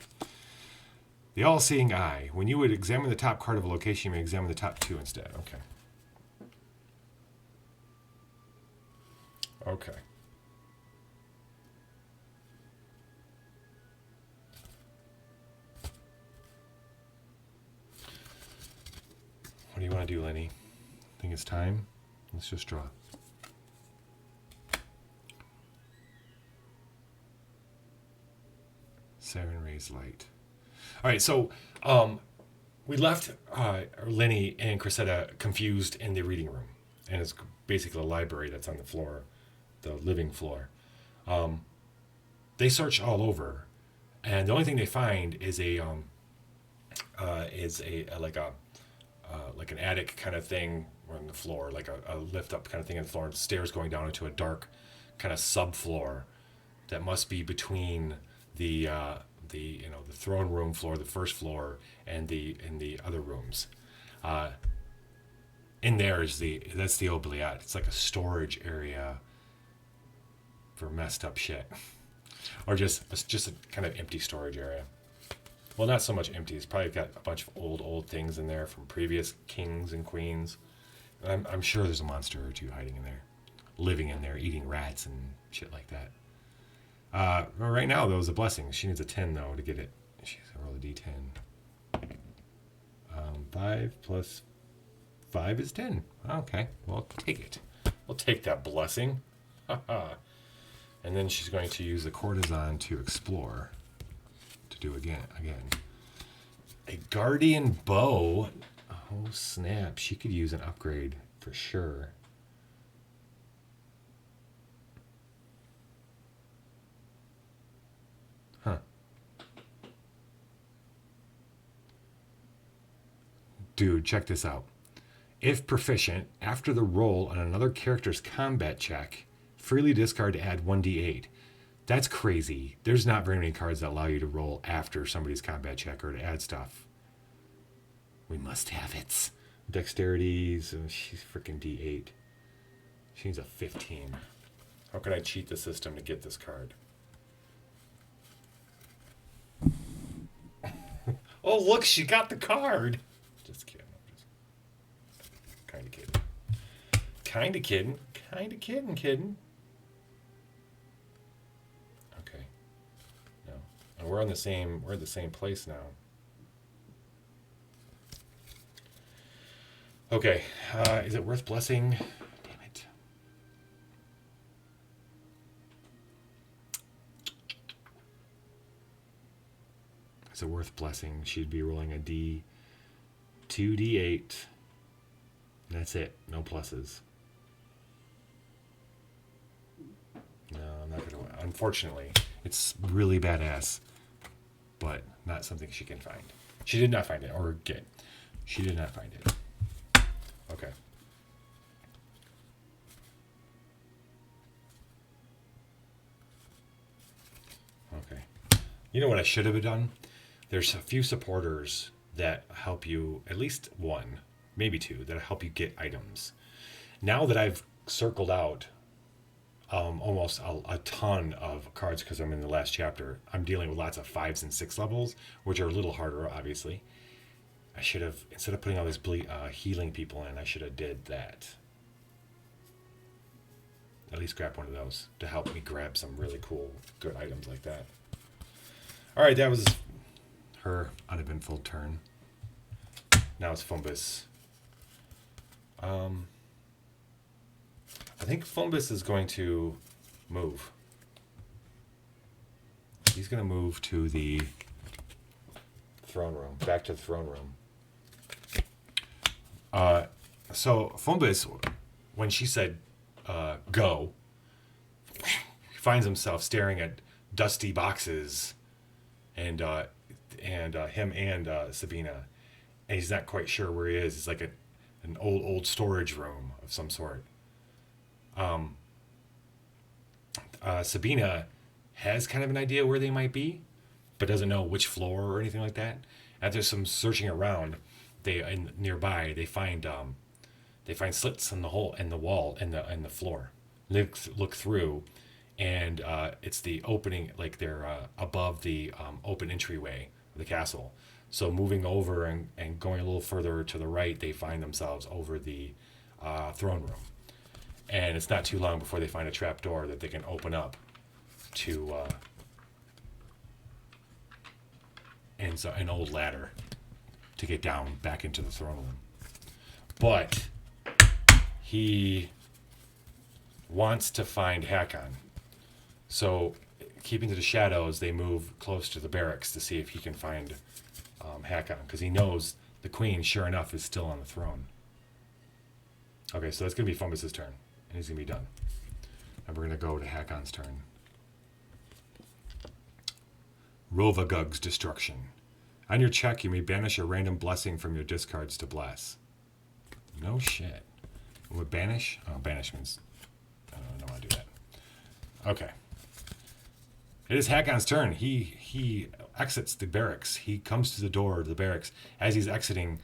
The all-seeing eye. When you would examine the top card of a location, you may examine the top 2 instead. Okay. Okay. What do you want to do, Lenny? Think it's time? Let's just draw. Siren Rays Light. All right, so we left Lenny and Cressida confused in the reading room, and it's basically a library that's on the floor, the living floor. They search all over, and the only thing they find is like an attic kind of thing on the floor, like a lift up kind of thing on the floor, and stairs going down into a dark kind of subfloor that must be between the throne room floor, the first floor, and the other rooms. In there is that's the oubliette. It's like a storage area for messed up shit, or just a kind of empty storage area. Well, not so much empty. It's probably got a bunch of old things in there from previous kings and queens. I'm sure there's a monster or two hiding in there, living in there, eating rats and shit like that. Right now, though, is a blessing. She needs a 10, though, to get it. She's going to roll a d10. 5 plus 5 is 10. Okay, well, take it. We'll take that blessing. And then she's going to use the courtesan to explore. To do again. A guardian bow. Oh, snap. She could use an upgrade for sure. Dude, check this out. If proficient, after the roll on another character's combat check, freely discard to add 1d8. That's crazy. There's not very many cards that allow you to roll after somebody's combat check or to add stuff. We must have it. Dexterity, so she's freaking d8. She needs a 15. How can I cheat the system to get this card? Oh, look, she got the card. Just kidding. Kind of kidding. Okay. No. And we're at the same place now. Okay. Is it worth blessing? Damn it. Is it worth blessing? She'd be rolling a 2d8. That's it. No pluses. No, I'm not going to. Unfortunately, it's really badass, but not something she can find. She did not find it, or get. She did not find it. Okay. Okay. You know what I should have done? There's a few supporters that help you, at least one, maybe two, that help you get items. Now that I've circled out almost a ton of cards because I'm in the last chapter, I'm dealing with lots of 5s and 6 levels, which are a little harder, obviously. I should have, instead of putting all these healing people in, I should have did that. At least grab one of those to help me grab some really cool, good items like that. All right, that was her uneventful turn. Now it's Fumbus. I think Fumbus is going to move. He's going to move to the throne room, back to the throne room. So Fumbus, when she said go, he finds himself staring at dusty boxes and him and Sabina, and he's not quite sure where he is. It's like an old storage room of some sort. Sabina has kind of an idea where they might be, but doesn't know which floor or anything like that. After some searching around, nearby they find slits in the wall in the floor. Look through, and it's the opening, like they're above the open entryway of the castle. So moving over and going a little further to the right, they find themselves over the throne room. And it's not too long before they find a trap door that they can open up to and so an old ladder to get down back into the throne room. But he wants to find Hakon. So keeping to the shadows, they move close to the barracks to see if he can find Hakon, because he knows the queen, sure enough, is still on the throne. Okay, so that's going to be Fumbus's turn, and he's going to be done. And we're going to go to Hakon's turn. Rovagug's Destruction. On your check, you may banish a random blessing from your discards to bless. No shit. What, banish? Oh, banishments. I don't want to do that. Okay. It is Hakon's turn. He exits the barracks. He comes to the door of the barracks. As he's exiting,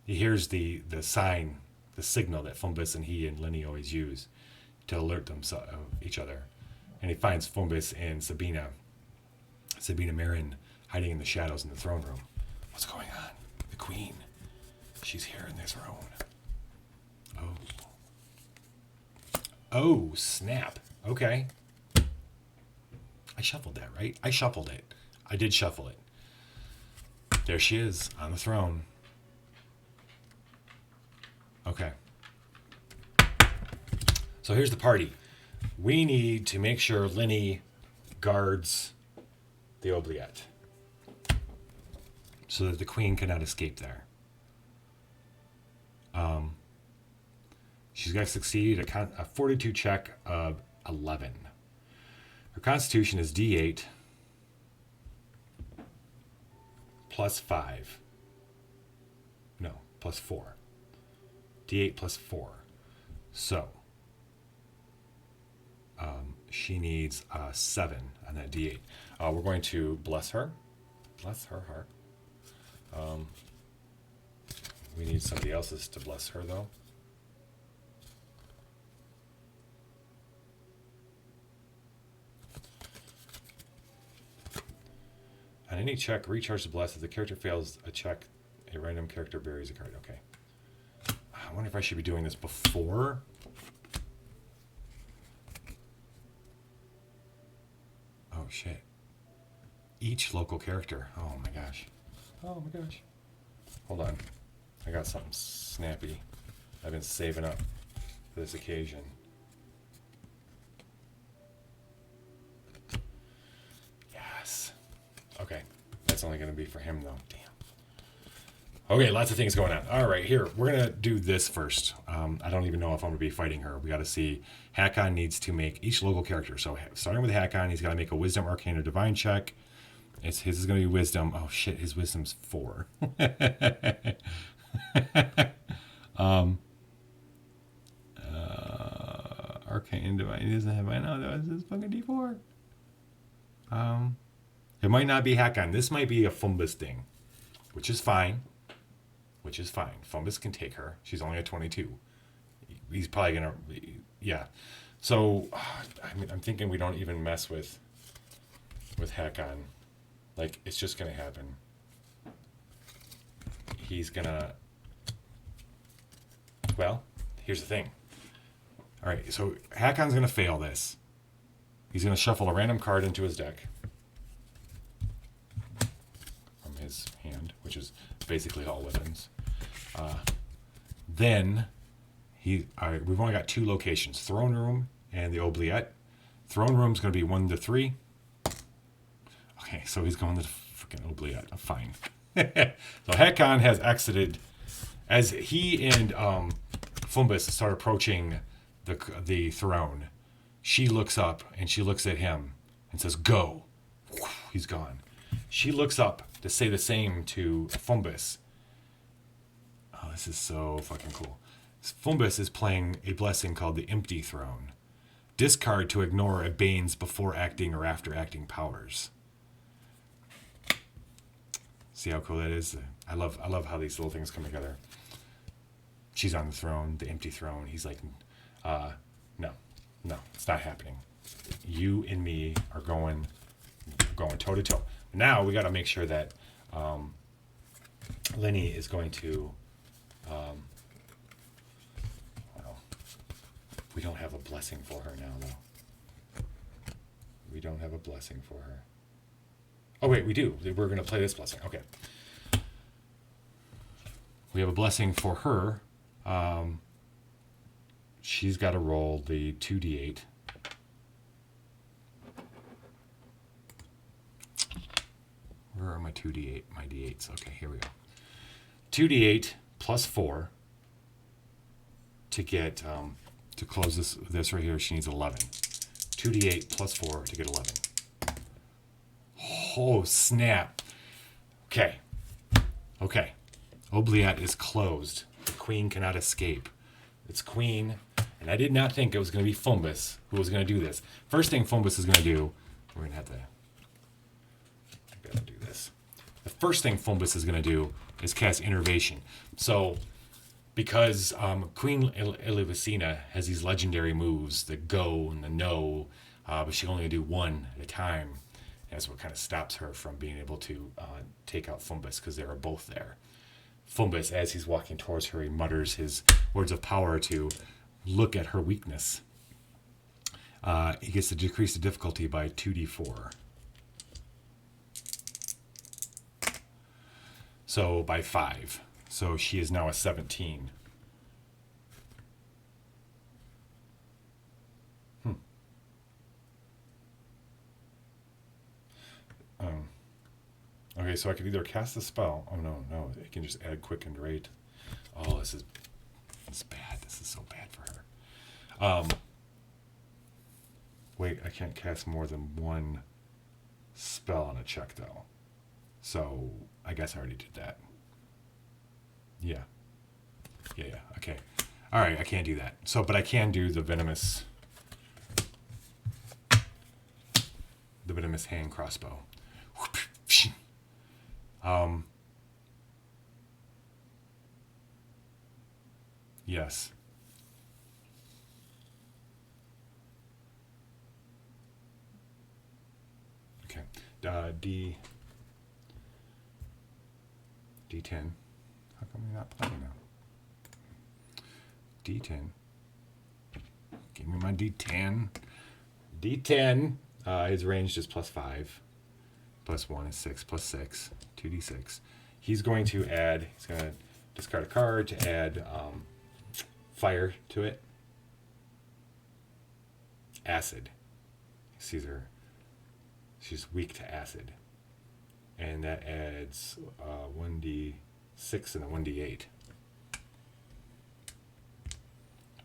he hears the sign, the signal that Fumbus and he and Lenny always use to alert each other. And he finds Fumbus and Sabina Marin, hiding in the shadows in the throne room. What's going on? The queen. She's here in this room. Oh, snap. Okay. I shuffled that, right? I shuffled it. I did shuffle it. There she is on the throne. Okay. So here's the party. We need to make sure Lenny guards the oubliette so that the queen cannot escape there. She's got to succeed a 42 check of 11. Her constitution is D8 plus 5. No, plus 4. D8 plus 4. So, she needs 7 on that D8. We're going to bless her. Bless her heart. We need somebody else's to bless her, though. On any check, recharge the bless. If the character fails a check, a random character buries a card. Okay. I wonder if I should be doing this before. Oh, shit. Each local character. Oh, my gosh. Oh, my gosh. Hold on. I got something snappy I've been saving up for this occasion. Yes. Okay. That's only going to be for him, though. Damn. Okay, lots of things going on. All right, here. We're going to do this first. I don't even know if I'm going to be fighting her. We got to see. Hakon needs to make each local character. So starting with Hakon, he's got to make a Wisdom, Arcane, or Divine check. His is going to be Wisdom. Oh, shit. His Wisdom's 4. Arcane and Divine. He doesn't have mine. No, that was his fucking D4. It might not be Hakon. This might be a Fumbus thing, which is fine. Fumbus can take her. She's only at 22. He's probably going to... Yeah. So, I'm thinking we don't even mess with Hakon. Like, it's just going to happen. He's going to... Well, here's the thing. All right, so Hakon's going to fail this. He's going to shuffle a random card into his deck from his hand, which is basically all weapons. Then we've only got 2 locations, Throne Room and the Oubliette. Throne Room's going to be 1 to 3. Okay, so he's going to the freaking Oubliette. Fine. So Hakon has exited as he and Fumbus start approaching the throne. She looks up and she looks at him and says, "Go." He's gone. She looks up to say the same to Fumbus. Oh, this is so fucking cool. Fumbus is playing a blessing called the Empty Throne. Discard to ignore a Bane's before acting or after acting powers. See how cool that is? I love how these little things come together. She's on the throne, the empty throne. He's like, no, it's not happening. You and me are going toe to toe. Now we got to make sure that Lenny is going to. Well, we don't have a blessing for her now, though. We don't have a blessing for her. Oh wait, we do. We're going to play this blessing. Okay. We have a blessing for her. She's got to roll the 2d8. Where are my 2d8? My d8s. Okay, here we go. 2d8 plus 4 to get, to close this right here, she needs 11. 2d8 plus 4 to get 11. Oh, snap. Okay. Okay. Oubliette is closed. The queen cannot escape. It's queen, and I did not think it was going to be Fumbus who was going to do this. First thing Fumbus is going to do, we're going to have to, I gotta do this. The first thing Fumbus is going to do is cast Innervation. So, because Queen Elevicina has these legendary moves, the go and the no, but she can only do one at a time. That's what kind of stops her from being able to take out Fumbus, because they are both there. Fumbus, as he's walking towards her, he mutters his words of power to look at her weakness. He gets to decrease the difficulty by 2d4. So by 5. So she is now a 17. Okay, so I could either cast the spell. Oh, no. I can just add quickened rate. Oh, this is bad. This is so bad for her. Wait, I can't cast more than one spell on a check, though. So I guess I already did that. Yeah. Okay. All right, I can't do that. So, but I can do the venomous hand crossbow. Yes. Okay. D10. How come you're not playing now? D10. Give me my D10. D10. His range is +5. +1 is 6. +6. 2d6. He's going to discard a card to add fire to it. Acid. Sees her. She's weak to acid. And that adds 1d6 and a 1d8.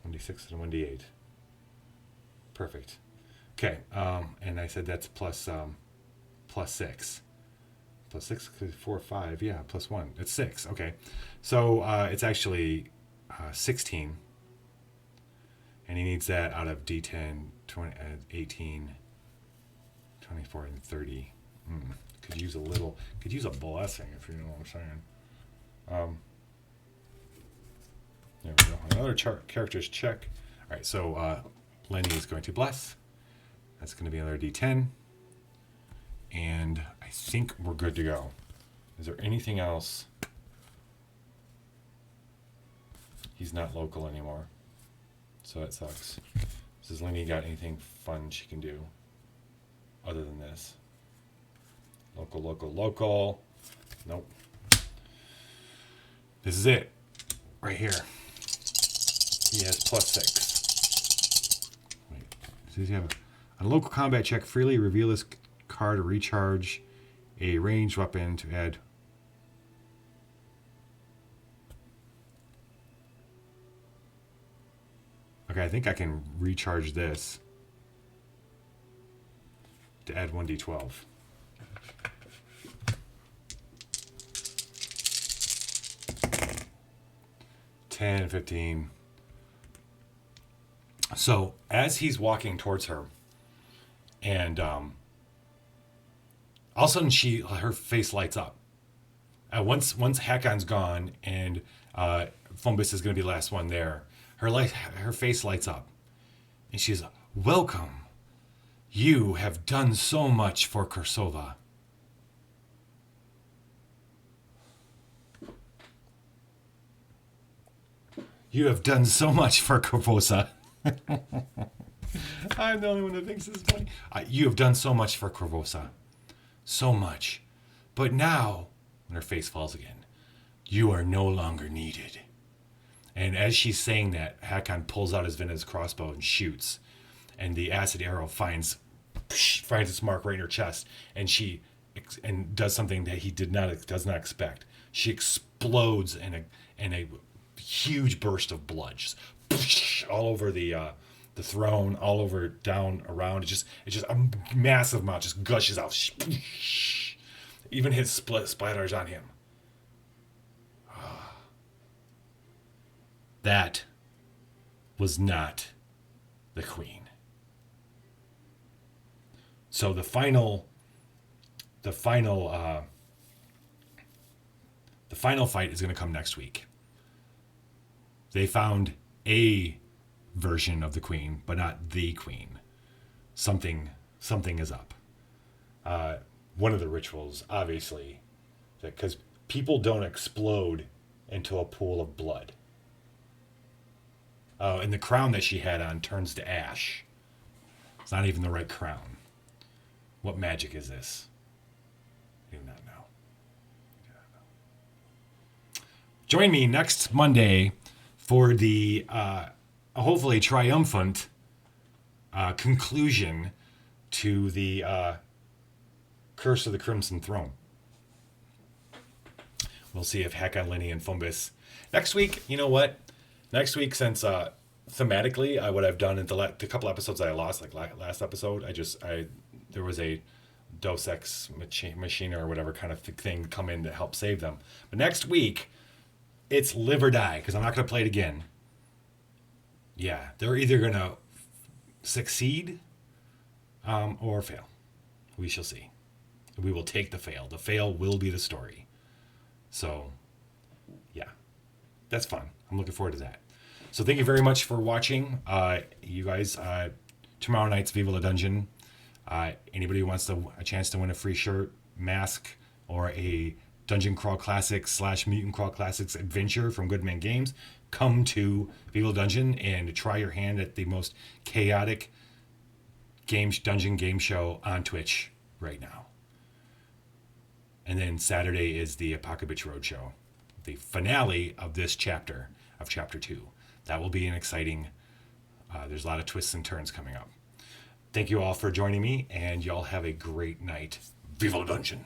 1d6 and a 1d8. Perfect. Okay, and I said that's plus 6. Plus 6, 4, 5, yeah, +1. It's 6, okay. So it's actually 16. And he needs that out of D10, 20, 18, 24, and 30. Could use a blessing, if you know what I'm saying. There we go. Another character's check. All right, so Lenny is going to bless. That's going to be another D10. And I think we're good to go. Is there anything else? He's not local anymore. So that sucks. Does Lenny got anything fun she can do other than this? Local. Nope. This is it. Right here. He has +6. Wait. Does he have a local combat check? Freely reveal this card to recharge a ranged weapon to add. Okay, I think I can recharge this to add 1d12. $10, $15. So as he's walking towards her, and all of a sudden her face lights up. Once Hakon's gone and Fumbus is going to be the last one there, her face lights up, and she's, "Welcome. You have done so much for Korsova." You have done so much for Korvosa. I'm the only one that thinks this is funny. You have done so much for Korvosa. So much. But now, when her face falls again, you are no longer needed. And as she's saying that, Hakon pulls out his venomous crossbow and shoots. And the acid arrow finds its mark right in her chest. And she and does something that he does not expect. She explodes in a huge burst of blood, just all over the throne, all over down around. It's just a massive amount just gushes out. Even his splatters on him. That was not the queen. So the final fight is going to come next week. They found a version of the queen, but not the queen. Something is up. One of the rituals, obviously, because people don't explode into a pool of blood. And the crown that she had on turns to ash. It's not even the right crown. What magic is this? I do not know. Join me next Monday for the hopefully triumphant conclusion to the Curse of the Crimson Throne. We'll see if Hakon, Lenny, and Fumbus. Next week, you know what? Next week, since thematically, what I've done in the couple episodes that I lost, like last episode, there was a Deus Ex Machina or whatever kind of thing come in to help save them. But next week, it's live or die, because I'm not going to play it again. Yeah, they're either going to succeed or fail. We shall see. We will take the fail. The fail will be the story. So, yeah, that's fun. I'm looking forward to that. So thank you very much for watching. You guys, tomorrow night's Viva La Dungeon. Anybody who wants a chance to win a free shirt, mask, or a Dungeon Crawl Classics / Mutant Crawl Classics adventure from Goodman Games, come to Viva La Dungeon and try your hand at the most chaotic dungeon game show on Twitch right now. And then Saturday is the Apocalypse Roadshow, the finale of this chapter, of Chapter 2. That will be an exciting, there's a lot of twists and turns coming up. Thank you all for joining me, and y'all have a great night. Viva La Dungeon!